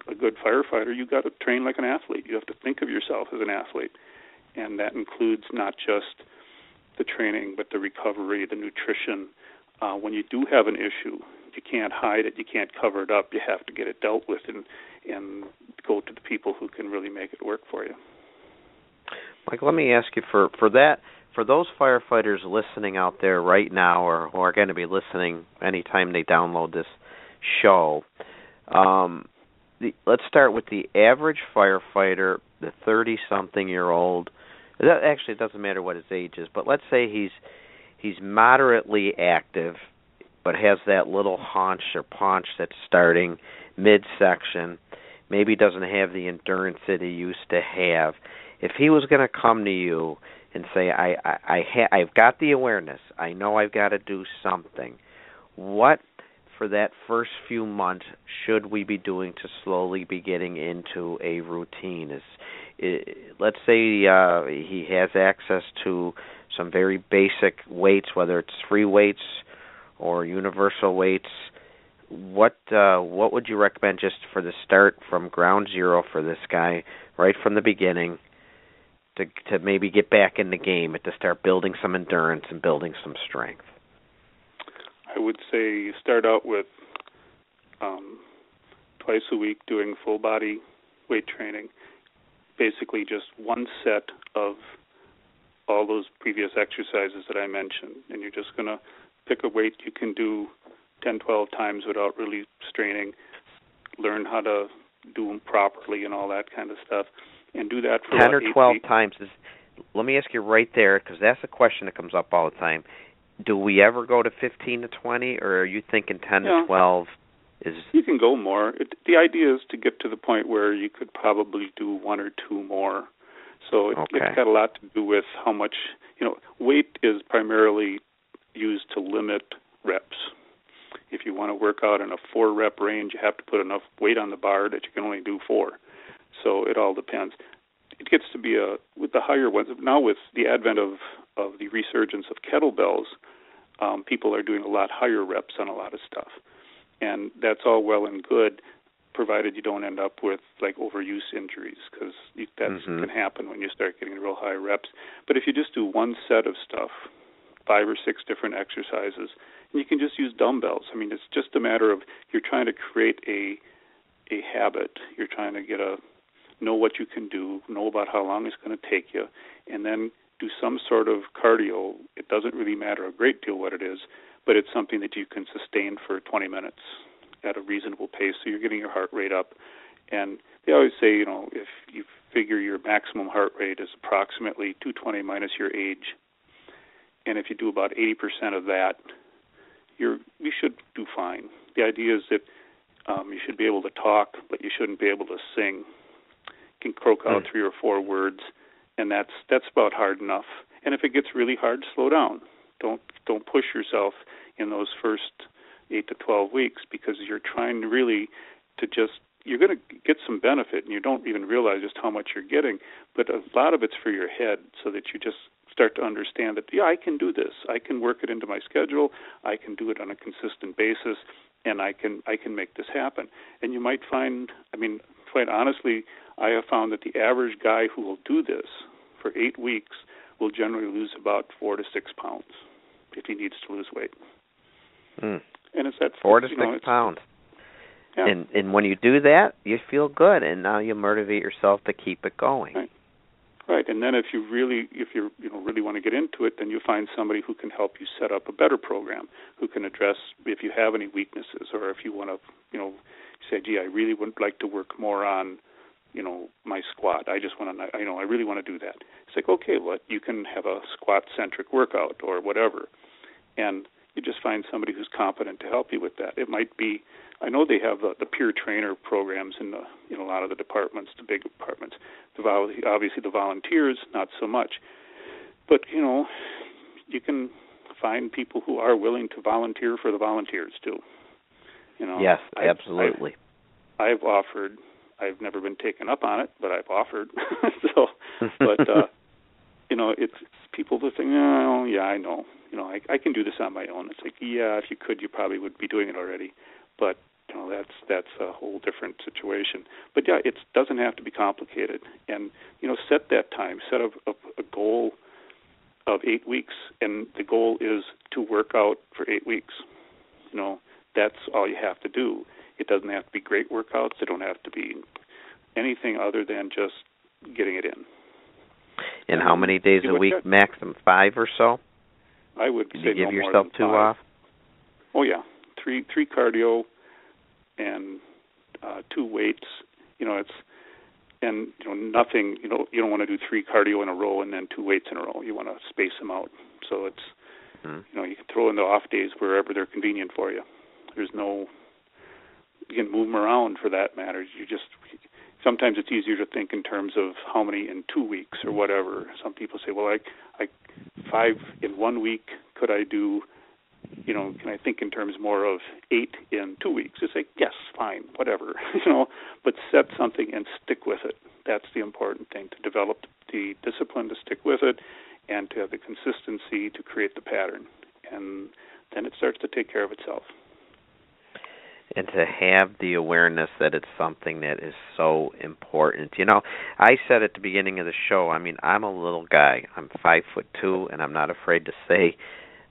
a good firefighter, you got to train like an athlete. You have to think of yourself as an athlete. And that includes not just the training, but the recovery, the nutrition. When you do have an issue, you can't hide it. You can't cover it up. You have to get it dealt with and go to the people who can really make it work for you. Mike, let me ask you for those firefighters listening out there right now, or who are going to be listening anytime they download this show, let's start with the average firefighter, the 30-something-year-old. Actually, it doesn't matter what his age is, but let's say he's moderately active, but has that little haunch or paunch that's starting midsection. Maybe doesn't have the endurance that he used to have. If he was going to come to you and say, I've got the awareness, I know I've got to do something, what, for that first few months, should we be doing to slowly be getting into a routine? Let's say he has access to some very basic weights, whether it's free weights or universal weights. What would you recommend just for the start from ground zero for this guy, right from the beginning, to maybe get back in the game, to start building some endurance and building some strength? I would say you start out with twice a week doing full body weight training, basically just one set of all those previous exercises that I mentioned, and you're just going to pick a weight you can do 10, 12 times without really straining, learn how to do them properly and all that kind of stuff, and do that for 10 or 12 weeks. times. Let me ask you right there, because that's a question that comes up all the time. Do we ever go to 15 to 20, or are you thinking 10 to 12? You can go more. The idea is to get to the point where you could probably do one or two more. So it's got a lot to do with how much, weight is primarily used to limit reps. If you want to work out in a 4-rep range, you have to put enough weight on the bar that you can only do 4. So it all depends. It gets to be with the higher ones. Now with the advent of the resurgence of kettlebells, people are doing a lot higher reps on a lot of stuff. And that's all well and good, provided you don't end up with like overuse injuries, because that can happen when you start getting real high reps. But if you just do one set of stuff, 5 or 6 different exercises, and you can just use dumbbells. I mean, it's just a matter of you're trying to create a habit. You're trying to know what you can do, know about how long it's going to take you, and then do some sort of cardio. It doesn't really matter a great deal what it is, but it's something that you can sustain for 20 minutes at a reasonable pace, so you're getting your heart rate up. And they always say, if you figure your maximum heart rate is approximately 220 minus your age, and if you do about 80% of that, you should do fine. The idea is that you should be able to talk, but you shouldn't be able to sing. You can croak out 3 or 4 words, and that's about hard enough. And if it gets really hard, slow down. Don't push yourself in those first 8 to 12 weeks, because you're trying really to you're going to get some benefit, and you don't even realize just how much you're getting. But a lot of it's for your head, so that you just start to understand that, I can do this. I can work it into my schedule. I can do it on a consistent basis, and I can make this happen. And you might find, quite honestly, I have found that the average guy who will do this for 8 weeks will generally lose about 4 to 6 pounds if he needs to lose weight. And it's that 4 to 6 pounds. Yeah. And when you do that, you feel good, and now you motivate yourself to keep it going. Right. And then if you really want to get into it, then you find somebody who can help you set up a better program, who can address if you have any weaknesses, or if you want to, say, gee, I really would like to work more on, my squat. I just want to, I really want to do that. It's like, okay, well, you can have a squat-centric workout or whatever. And you just find somebody who's competent to help you with that. It might be, I know they have the peer trainer programs in a lot of the departments, the big departments. Obviously the volunteers, not so much. But, you can find people who are willing to volunteer for the volunteers too. Yes, absolutely. I've offered. I've never been taken up on it, but I've offered. It's people that think, oh, yeah, I know. I can do this on my own. It's like, yeah, if you could, you probably would be doing it already. But that's a whole different situation. But yeah, it doesn't have to be complicated. And set that time. Set a goal of 8 weeks, and the goal is to work out for 8 weeks. That's all you have to do. It doesn't have to be great workouts. They don't have to be anything other than just getting it in. And how many days a week? Maximum 5 or so? I would say you give no yourself more than 2 5. off? Oh yeah, three cardio and 2 weights. Nothing. You don't want to do 3 cardio in a row and then 2 weights in a row. You want to space them out. So it's you can throw in the off days wherever they're convenient for you. There's no. You can move them around for that matter. Sometimes it's easier to think in terms of how many in 2 weeks or whatever. Some people say, well, I 5 in 1 week. Could I do, can I think in terms more of 8 in 2 weeks? It's like, yes, fine, whatever, but set something and stick with it. That's the important thing, to develop the discipline to stick with it and to have the consistency to create the pattern. And then it starts to take care of itself. and to have the awareness that it's something that is so important. You know, I said at the beginning of the show, I mean, I'm a little guy. I'm 5'2", and I'm not afraid to say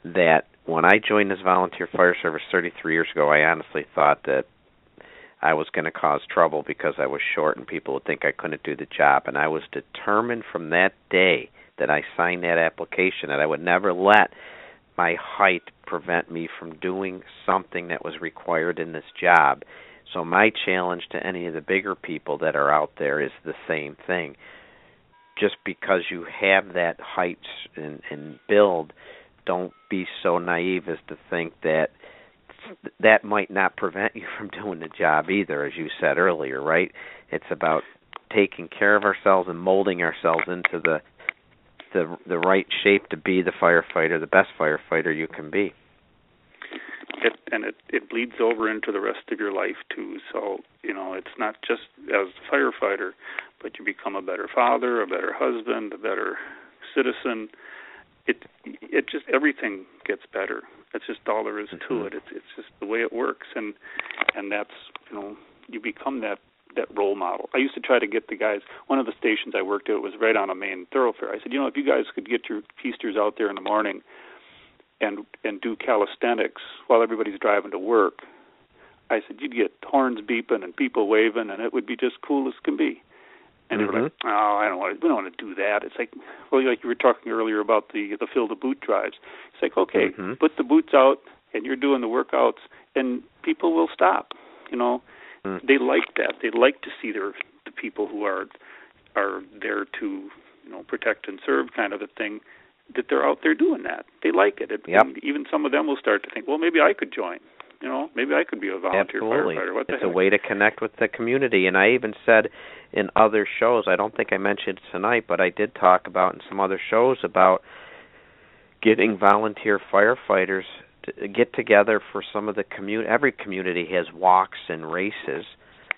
that when I joined this volunteer fire service 33 years ago, I honestly thought that I was going to cause trouble because I was short and people would think I couldn't do the job. And I was determined from that day that I signed that application that I would never let my height prevent me from doing something that was required in this job. So my challenge to any of the bigger people that are out there is the same thing. Just because you have that height and build, don't be so naive as to think that that might not prevent you from doing the job either, as you said earlier, right? It's about taking care of ourselves and molding ourselves into the right shape to be the firefighter, the best firefighter you can be. It bleeds over into the rest of your life too. So, you know, it's not just as a firefighter, but you become a better father, a better husband, a better citizen. It just, everything gets better. That's just all there is to it. It's just the way it works, and that's, you know, you become that role model. I used to try to get the guys. One of the stations I worked at was right on a main thoroughfare. I said, you know, if you guys could get your feasters out there in the morning and do calisthenics while everybody's driving to work, I said you'd get horns beeping and people waving, and it would be just cool as can be. And they were like, oh, we don't want to do that. It's like, well, like you were talking earlier about the fill the boot drives. It's like, okay, put the boots out, and you're doing the workouts, and people will stop. You know, they like that. They like to see the people who are there to, you know, protect and serve, kind of a thing, that they're out there doing that. They like it. And even some of them will start to think, well, maybe I could join. You know, maybe I could be a volunteer firefighter. What the heck? It's a way to connect with the community. And I even said in other shows, I don't think I mentioned it tonight, but I did talk about in some other shows about getting volunteer firefighters to get together for some of the community. Every community has walks and races.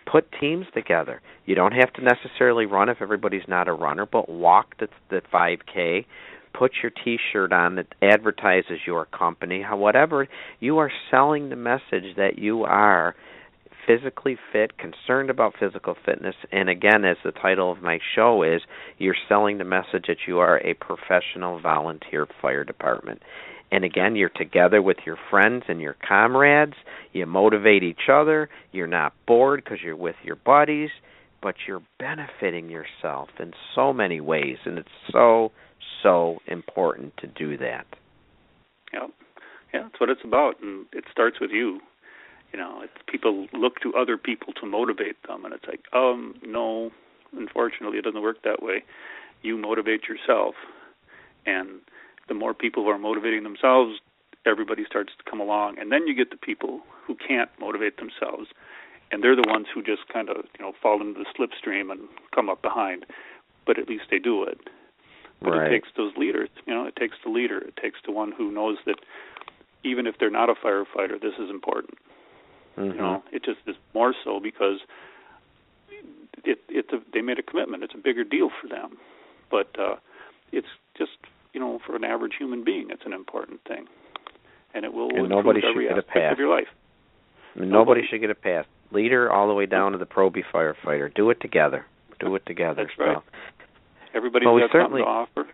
Put teams together. You don't have to necessarily run if everybody's not a runner, but walk the 5K. Put your T-shirt on that advertises your company. Whatever, you are selling the message that you are physically fit, concerned about physical fitness, and again, as the title of my show is, you're selling the message that you are a professional volunteer fire department. And again, you're together with your friends and your comrades. You motivate each other. You're not bored because you're with your buddies, but you're benefiting yourself in so many ways, and it's so important to do that. Yeah, that's what it's about, and it starts with you. You know, it's people look to other people to motivate them, and it's like, no, unfortunately, it doesn't work that way. You motivate yourself, and the more people who are motivating themselves, everybody starts to come along, and then you get the people who can't motivate themselves, and they're the ones who just kind of, you know, fall into the slipstream and come up behind, but at least they do it. But It takes those leaders, you know, it takes the leader. It takes the one who knows that even if they're not a firefighter, this is important. You know, it just is more so because they made a commitment. It's a bigger deal for them. But it's just, you know, for an average human being, it's an important thing. And it will improve every aspect of your life. Nobody should get a pass. Leader all the way down to the probie firefighter. Do it together. That's right. Everybody's got something to offer.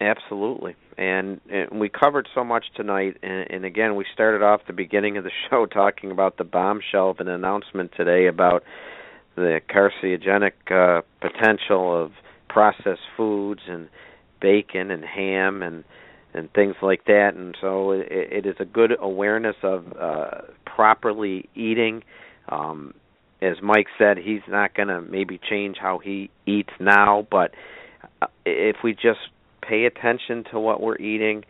Absolutely. And we covered so much tonight, and again, we started off the beginning of the show talking about the bombshell of an announcement today about the carcinogenic potential of processed foods and bacon and ham and things like that. And so it is a good awareness of properly eating. As Mike said, he's not going to maybe change how he eats now, but if we just pay attention to what we're eating,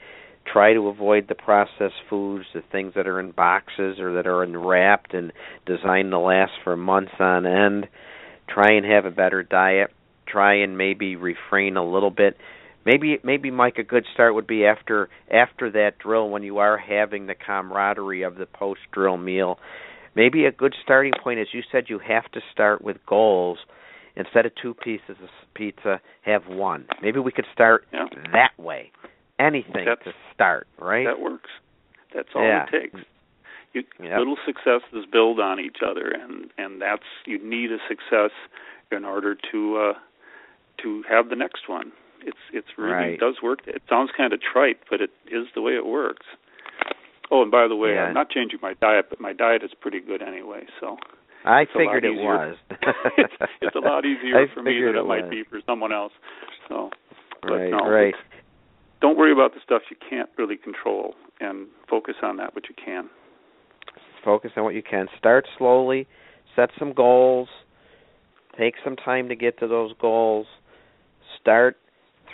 try to avoid the processed foods, the things that are in boxes or that are wrapped and designed to last for months on end, try and have a better diet, try and maybe refrain a little bit. Maybe Mike, a good start would be after that drill when you are having the camaraderie of the post-drill meal. Maybe a good starting point is, you said, you have to start with goals. Instead of 2 pieces of pizza, have 1. Maybe we could start that way. Anything to start, right? That works. That's all it takes. Little successes build on each other, and that's, you need a success in order to have the next one. It's really does work. It sounds kind of trite, but it is the way it works. Oh, and by the way, I'm not changing my diet, but my diet is pretty good anyway, so I figured it was. It's a lot easier for me than it might be for someone else. So, don't worry about the stuff you can't really control, and focus on that what you can. Focus on what you can. Start slowly. Set some goals. Take some time to get to those goals. Start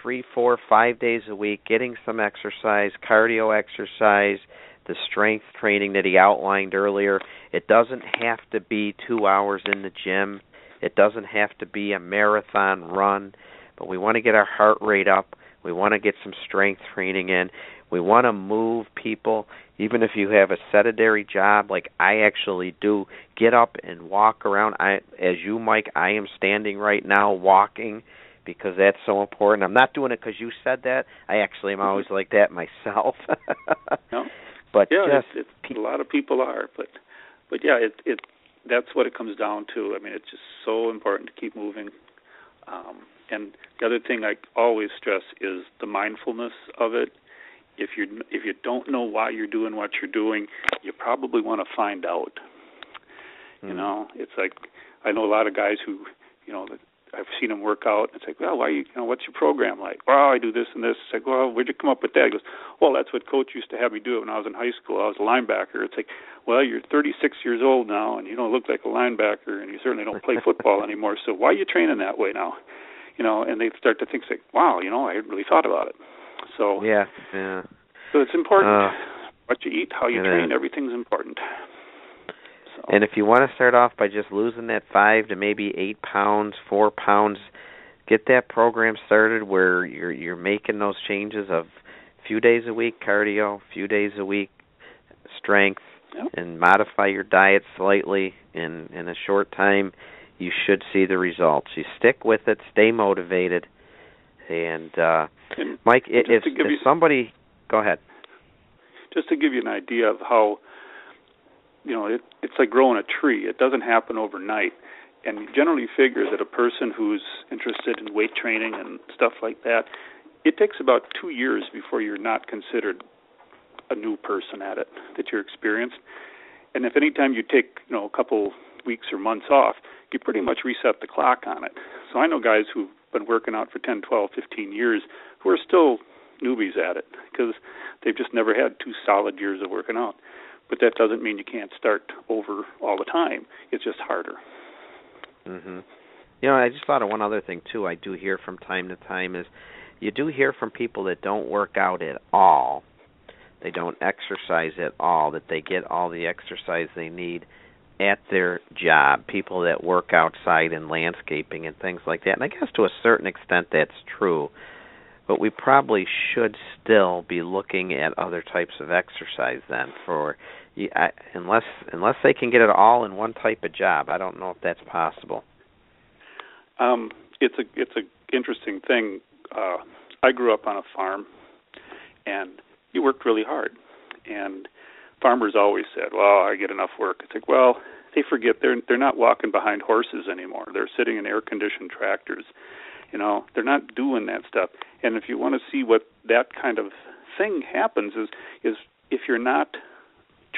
3, 4, 5 days a week, getting some exercise, cardio exercise, the strength training that he outlined earlier. It doesn't have to be 2 hours in the gym. It doesn't have to be a marathon run, but we want to get our heart rate up. We want to get some strength training in. We want to move people. Even if you have a sedentary job like I actually do, get up and walk around. As you, Mike, I am standing right now walking because that's so important. I'm not doing it because you said that. I actually am always like that myself. No. But it's a lot of people are, but yeah, it that's what it comes down to. I mean, it's just so important to keep moving. And the other thing I always stress is the mindfulness of it. If you don't know why you're doing what you're doing, you probably want to find out. You know, it's like I know a lot of guys who, I've seen them work out. It's like, well, what's your program like? Well, I do this and this. It's like, well, where'd you come up with that? He goes, well, that's what Coach used to have me do when I was in high school. I was a linebacker. It's like, well, you're 36 years old now, and you don't look like a linebacker, and you certainly don't play football anymore. So why are you training that way now? And they start to think, like, wow, I hadn't really thought about it. So So it's important. What you eat, how you train, everything's important. So. And if you want to start off by just losing that 5 to maybe 8 pounds, 4 pounds, get that program started where you're making those changes of a few days a week cardio, a few days a week strength, and modify your diet slightly in a short time. You should see the results. You stick with it, stay motivated, and Mike, if somebody, go ahead. Just to give you an idea of how, it's like growing a tree. It doesn't happen overnight, and you generally figure that a person who's interested in weight training and stuff like that, it takes about 2 years before you're not considered a new person at it, that you're experienced. And if any time you take, a couple weeks or months off, you pretty much reset the clock on it. So I know guys who've been working out for 10, 12, 15 years who are still newbies at it because they've just never had 2 solid years of working out. But that doesn't mean you can't start over all the time. It's just harder. Mm-hmm. I just thought of one other thing, too, I do hear from time to time is you do hear from people that don't work out at all. They don't exercise at all, that they get all the exercise they need at their job, people that work outside in landscaping and things like that. And I guess to a certain extent that's true, but we probably should still be looking at other types of exercise then unless they can get it all in one type of job. I don't know if that's possible. It's a interesting thing. I grew up on a farm, and you worked really hard, and farmers always said, well, I get enough work. It's like, well, they forget they're not walking behind horses anymore. They're sitting in air-conditioned tractors. They're not doing that stuff. And if you want to see what that kind of thing happens is if you're not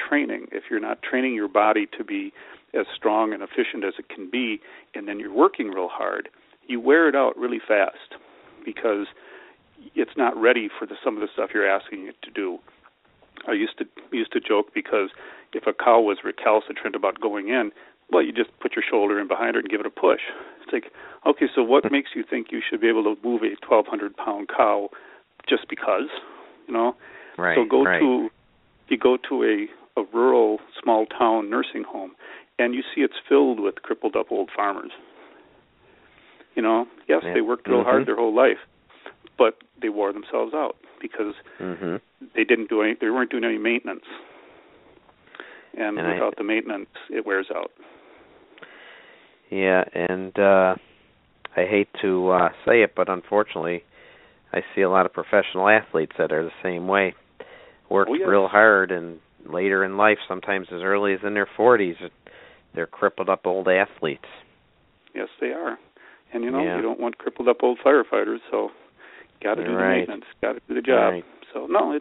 training your body to be as strong and efficient as it can be, and then you're working real hard, you wear it out really fast because it's not ready for some of the stuff you're asking it to do. I used to joke because if a cow was recalcitrant about going in, well, you just put your shoulder in behind her and give it a push. It's like, okay, so what makes you think you should be able to move a 1,200-pound cow just because? Right. So you go to a rural small town nursing home, and you see it's filled with crippled up old farmers. Yes, they worked real hard their whole life, but they wore themselves out because they weren't doing any maintenance. And without the maintenance, it wears out. Yeah, and I hate to say it, but unfortunately, I see a lot of professional athletes that are the same way. Work real hard, and later in life, sometimes as early as in their 40s, they're crippled up old athletes. Yes, they are. And, you don't want crippled up old firefighters, so got to do the maintenance, got to do the job. Right. So, no,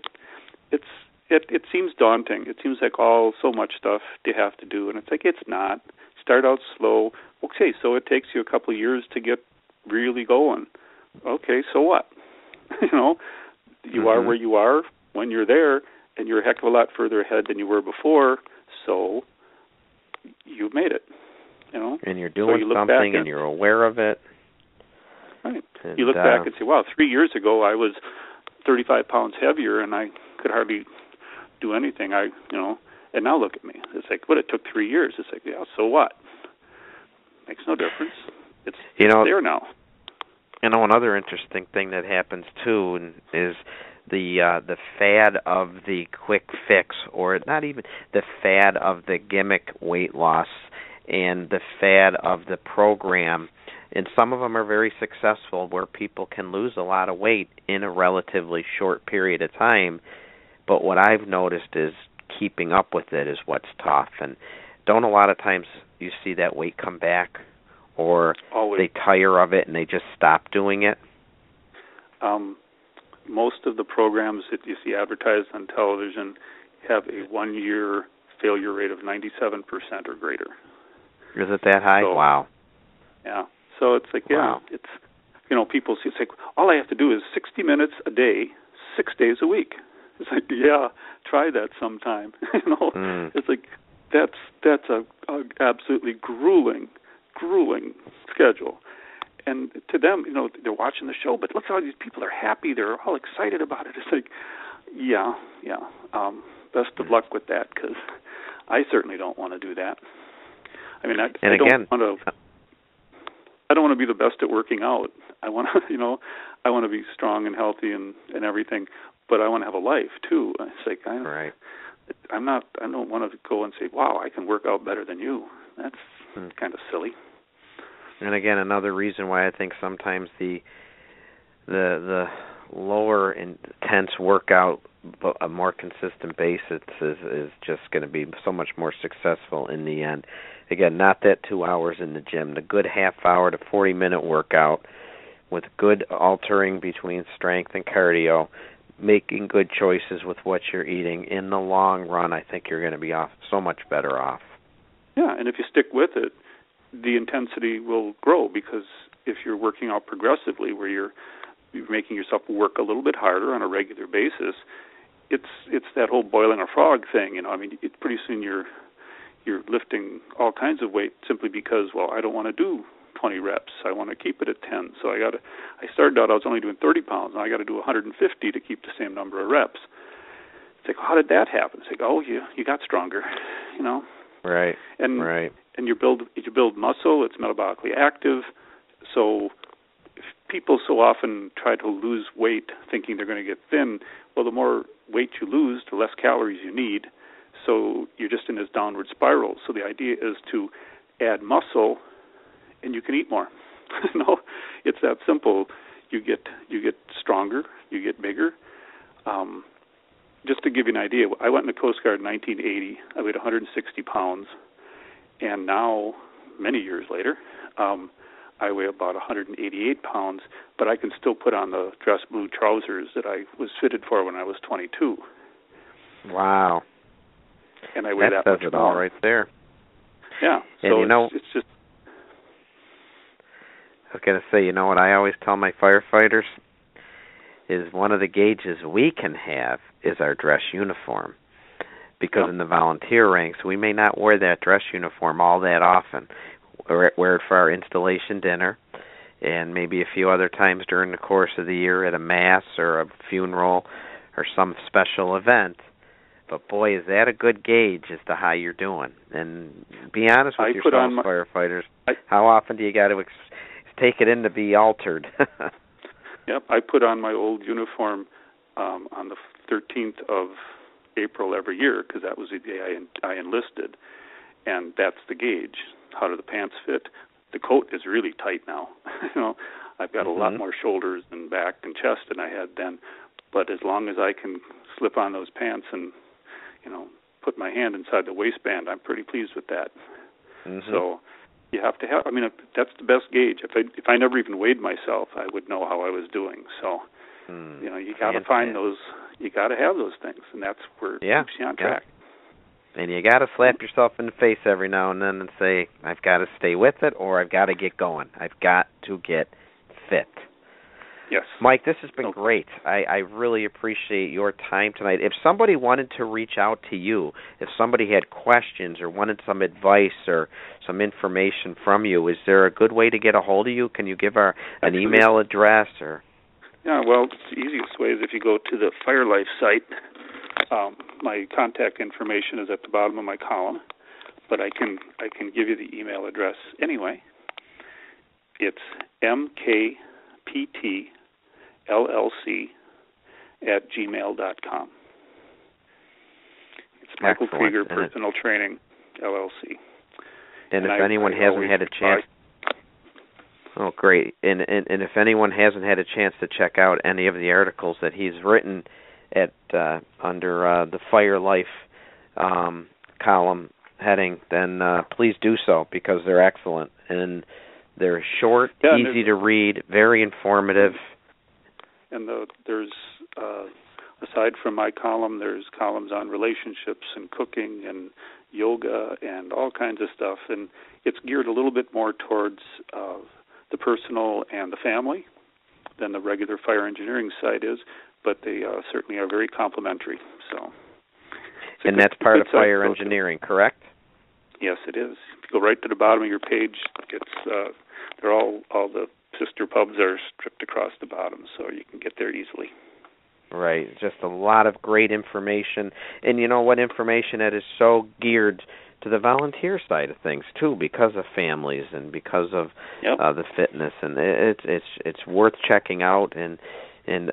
it seems daunting. It seems like so much stuff you have to do, and it's like it's not. Start out slow. Okay, so it takes you a couple of years to get really going. Okay, so what? You are where you are when you're there, and you're a heck of a lot further ahead than you were before, so you've made it. And you're doing something, and you're aware of it. Right. And, you look back and say, wow, 3 years ago I was 35 pounds heavier, and I could hardly do anything. And now look at me. It's like, it took 3 years. It's like, yeah, so what? Makes no difference. It's there now. Another interesting thing that happens too is the fad of the quick fix, or not even the fad of the gimmick weight loss, and the fad of the program. And some of them are very successful, where people can lose a lot of weight in a relatively short period of time. But what I've noticed is keeping up with it is what's tough. And don't a lot of times you see that weight come back, or Always. They tire of it and they just stop doing it? Most of the programs that you see advertised on television have a 1-year failure rate of 97% or greater. Is it that high? So, wow. Yeah. So it's like, wow. It's, people see, it's like, all I have to do is 60 minutes a day, 6 days a week. It's like, yeah, try that sometime. It's like, that's a absolutely grueling schedule. And to them, they're watching the show, but look how these people are happy. They're all excited about it. It's like, yeah. Best of luck with that, because I certainly don't want to do that. I mean, I don't want to be the best at working out. I want to, I want to be strong and healthy and everything, but I want to have a life too. It's like, I don't want to go and say, wow, I can work out better than you. That's kind of silly. And again, another reason why I think sometimes the lower intense workout, but a more consistent basis is just going to be so much more successful in the end. Again, not that 2 hours in the gym, the good half-hour to 40-minute workout with good altering between strength and cardio, making good choices with what you're eating. In the long run, I think you're going to be so much better off. Yeah, and if you stick with it, the intensity will grow, because if you're working out progressively, where you're making yourself work a little bit harder on a regular basis, it's that whole boiling a frog thing. Pretty soon you're lifting all kinds of weight simply because, I don't want to do 20 reps. I want to keep it at 10. So I started out, I was only doing 30 pounds. Now I got to do 150 to keep the same number of reps. It's like, how did that happen? It's like, you got stronger, Right. And you build muscle. It's metabolically active. So if people so often try to lose weight thinking they're going to get thin, the more weight you lose, the less calories you need. So you're just in this downward spiral. So the idea is to add muscle, and you can eat more. It's that simple. You get stronger. You get bigger. Just to give you an idea, I went in the Coast Guard in 1980. I weighed 160 pounds. And now, many years later, I weigh about 188 pounds, but I can still put on the dress blue trousers that I was fitted for when I was 22. Wow. And I weigh that much says it more. all right there. Yeah. So it's just... I was going to say, what I always tell my firefighters is one of the gauges we can have is our dress uniform. Because in the volunteer ranks, we may not wear that dress uniform all that often. Wear it for our installation dinner, and maybe a few other times during the course of the year at a mass or a funeral or some special event. But boy, is that a good gauge as to how you're doing. And be honest with yourselves, firefighters. How often do you got to take it in to be altered? Yep, I put on my old uniform on the 13th of April every year, because that was the day I enlisted, and that's the gauge. How do the pants fit? The coat is really tight now. I've got a lot more shoulders and back and chest than I had then, but as long as I can slip on those pants and put my hand inside the waistband, I'm pretty pleased with that. Mm-hmm. So you have to have, I mean, that's the best gauge. If I never even weighed myself, I would know how I was doing. So, you got to find those, you got to have those things, and that's where it keeps you on track. And you got to slap yourself in the face every now and then and say, I've got to stay with it, or I've got to get going. I've got to get fit. Yes. Mike, this has been great. I really appreciate your time tonight. If somebody wanted to reach out to you, if somebody had questions or wanted some advice or some information from you, is there a good way to get a hold of you? Can you give an email address? Or? Yeah, well, the easiest way is if you go to the FireLife site. My contact information is at the bottom of my column, but I can give you the email address anyway. It's mkptllc@gmail.com. It's Michael Krieger Personal Training, LLC. And if anyone hasn't had a chance... Oh, great. And if anyone hasn't had a chance to check out any of the articles that he's written at under the FireLife column heading, then please do so, because they're excellent. And they're short, easy to read, very informative. And there's, aside from my column, there's columns on relationships and cooking and yoga and all kinds of stuff. And it's geared a little bit more towards the personal and the family than the regular fire engineering site is, but they certainly are very complementary. So, and that's part of fire engineering, correct? Yes, it is. If you go right to the bottom of your page, it's they're all the sister pubs are stripped across the bottom, so you can get there easily. Right, just a lot of great information, and you know what, information that is so geared to the volunteer side of things too, because of families and because of the fitness, and it's worth checking out. And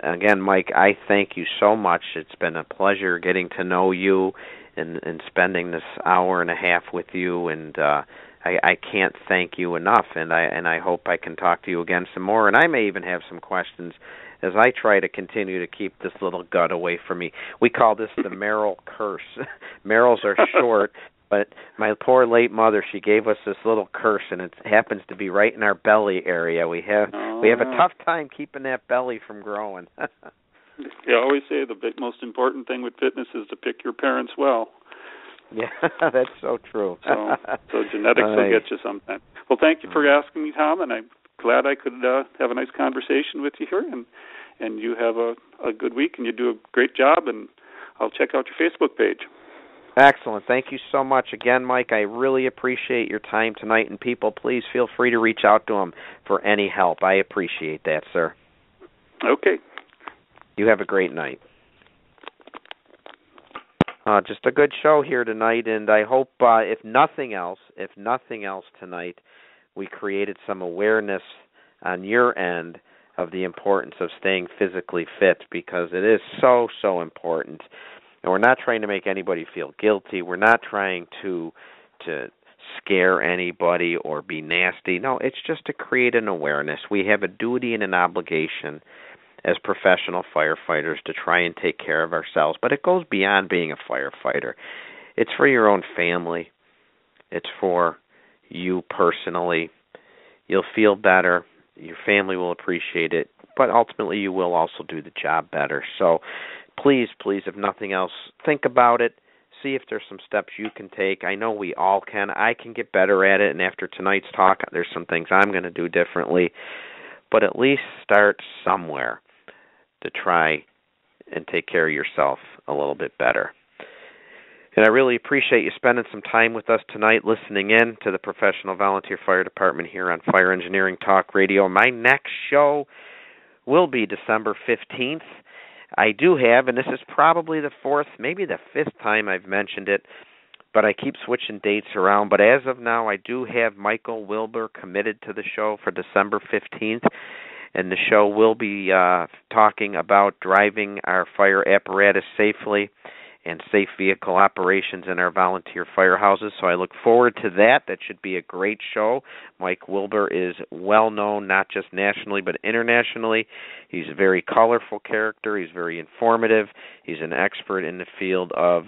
again, Mike, I thank you so much. It's been a pleasure getting to know you and spending this hour and a half with you, and I can't thank you enough. And I hope I can talk to you again some more, and I may even have some questions as I try to continue to keep this little gut away from me. We call this the Merrill curse. Merrills are short, but my poor late mother, she gave us this little curse, and it happens to be right in our belly area. We have a tough time keeping that belly from growing. I always say the most important thing with fitness is to pick your parents well. Yeah, that's so true. So genetics will get you sometime. Well, thank you for asking me, Tom, and I'm glad I could have a nice conversation with you here, and you have a good week, and you do a great job, and I'll check out your Facebook page. Excellent. Thank you so much again, Mike. I really appreciate your time tonight, and people, please feel free to reach out to him for any help. I appreciate that, sir. Okay. You have a great night. Just a good show here tonight, and I hope, if nothing else tonight, we created some awareness on your end of the importance of staying physically fit, because it is so, so important. And we're not trying to make anybody feel guilty. We're not trying to scare anybody or be nasty. No, it's just to create an awareness. We have a duty and an obligation as professional firefighters to try and take care of ourselves. But it goes beyond being a firefighter. It's for your own family. It's for you personally. You'll feel better. Your family will appreciate it. But ultimately, you will also do the job better. So please, if nothing else, think about it. See if there's some steps you can take. I know we all can. I can get better at it. And after tonight's talk, there's some things I'm going to do differently. But at least start somewhere to try and take care of yourself a little bit better. And I really appreciate you spending some time with us tonight, listening in to the Professional Volunteer Fire Department here on Fire Engineering Talk Radio. My next show will be December 15th. I do have, and this is probably the fourth, maybe the fifth time I've mentioned it, but I keep switching dates around. But as of now, I do have Michael Wilbur committed to the show for December 15th. And the show will be talking about driving our fire apparatus safely and safe vehicle operations in our volunteer firehouses. So I look forward to that. That should be a great show. Mike Wilbur is well known, not just nationally, but internationally. He's a very colorful character. He's very informative. He's an expert in the field of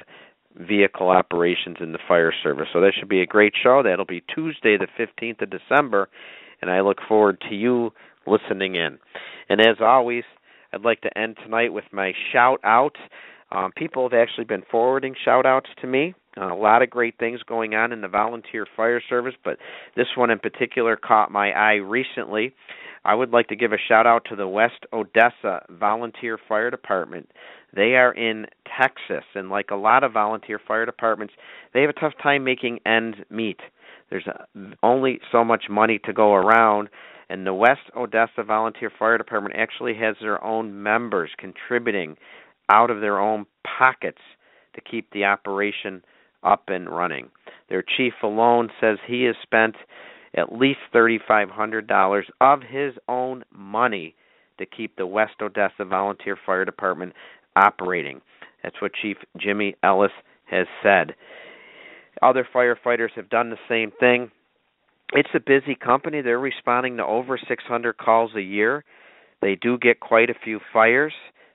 vehicle operations in the fire service. So that should be a great show. That'll be Tuesday, the 15th of December, and I look forward to you listening in. And as always, I'd like to end tonight with my shout-out. People have actually been forwarding shout-outs to me. A lot of great things going on in the volunteer fire service, but this one in particular caught my eye recently. I would like to give a shout-out to the West Odessa Volunteer Fire Department. They are in Texas, and like a lot of volunteer fire departments, they have a tough time making ends meet. There's only so much money to go around, and the West Odessa Volunteer Fire Department actually has their own members contributing out of their own pockets to keep the operation up and running. Their chief alone says he has spent at least $3,500 of his own money to keep the West Odessa Volunteer Fire Department operating. That's what Chief Jimmy Ellis has said. Other firefighters have done the same thing. It's a busy company. They're responding to over 600 calls a year. They do get quite a few fires.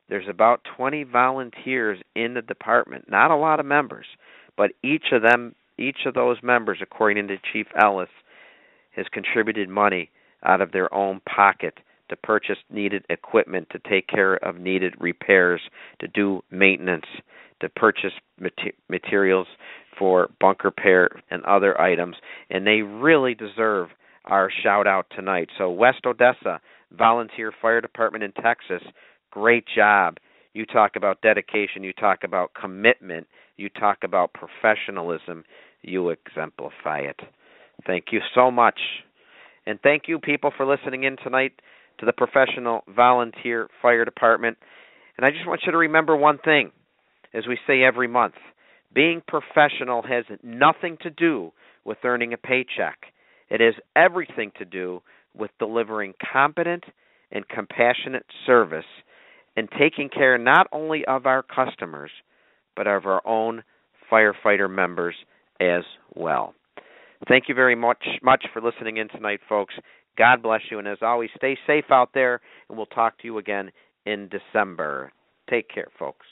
There's about 20 volunteers in the department. Not a lot of members, but each of those members, according to Chief Ellis, has contributed money out of their own pocket to purchase needed equipment, to take care of needed repairs, to do maintenance, to purchase materials for bunker repair and other items. And they really deserve our shout-out tonight. So West Odessa Volunteer Fire Department in Texas, great job. You talk about dedication. You talk about commitment. You talk about professionalism. You exemplify it. Thank you so much. And thank you, people, for listening in tonight to the Professional Volunteer Fire Department. And I just want you to remember one thing, as we say every month. Being professional has nothing to do with earning a paycheck. It has everything to do with delivering competent and compassionate service and taking care not only of our customers, but of our own firefighter members as well. Thank you very much for listening in tonight, folks. God bless you, and as always, stay safe out there, and we'll talk to you again in December. Take care, folks.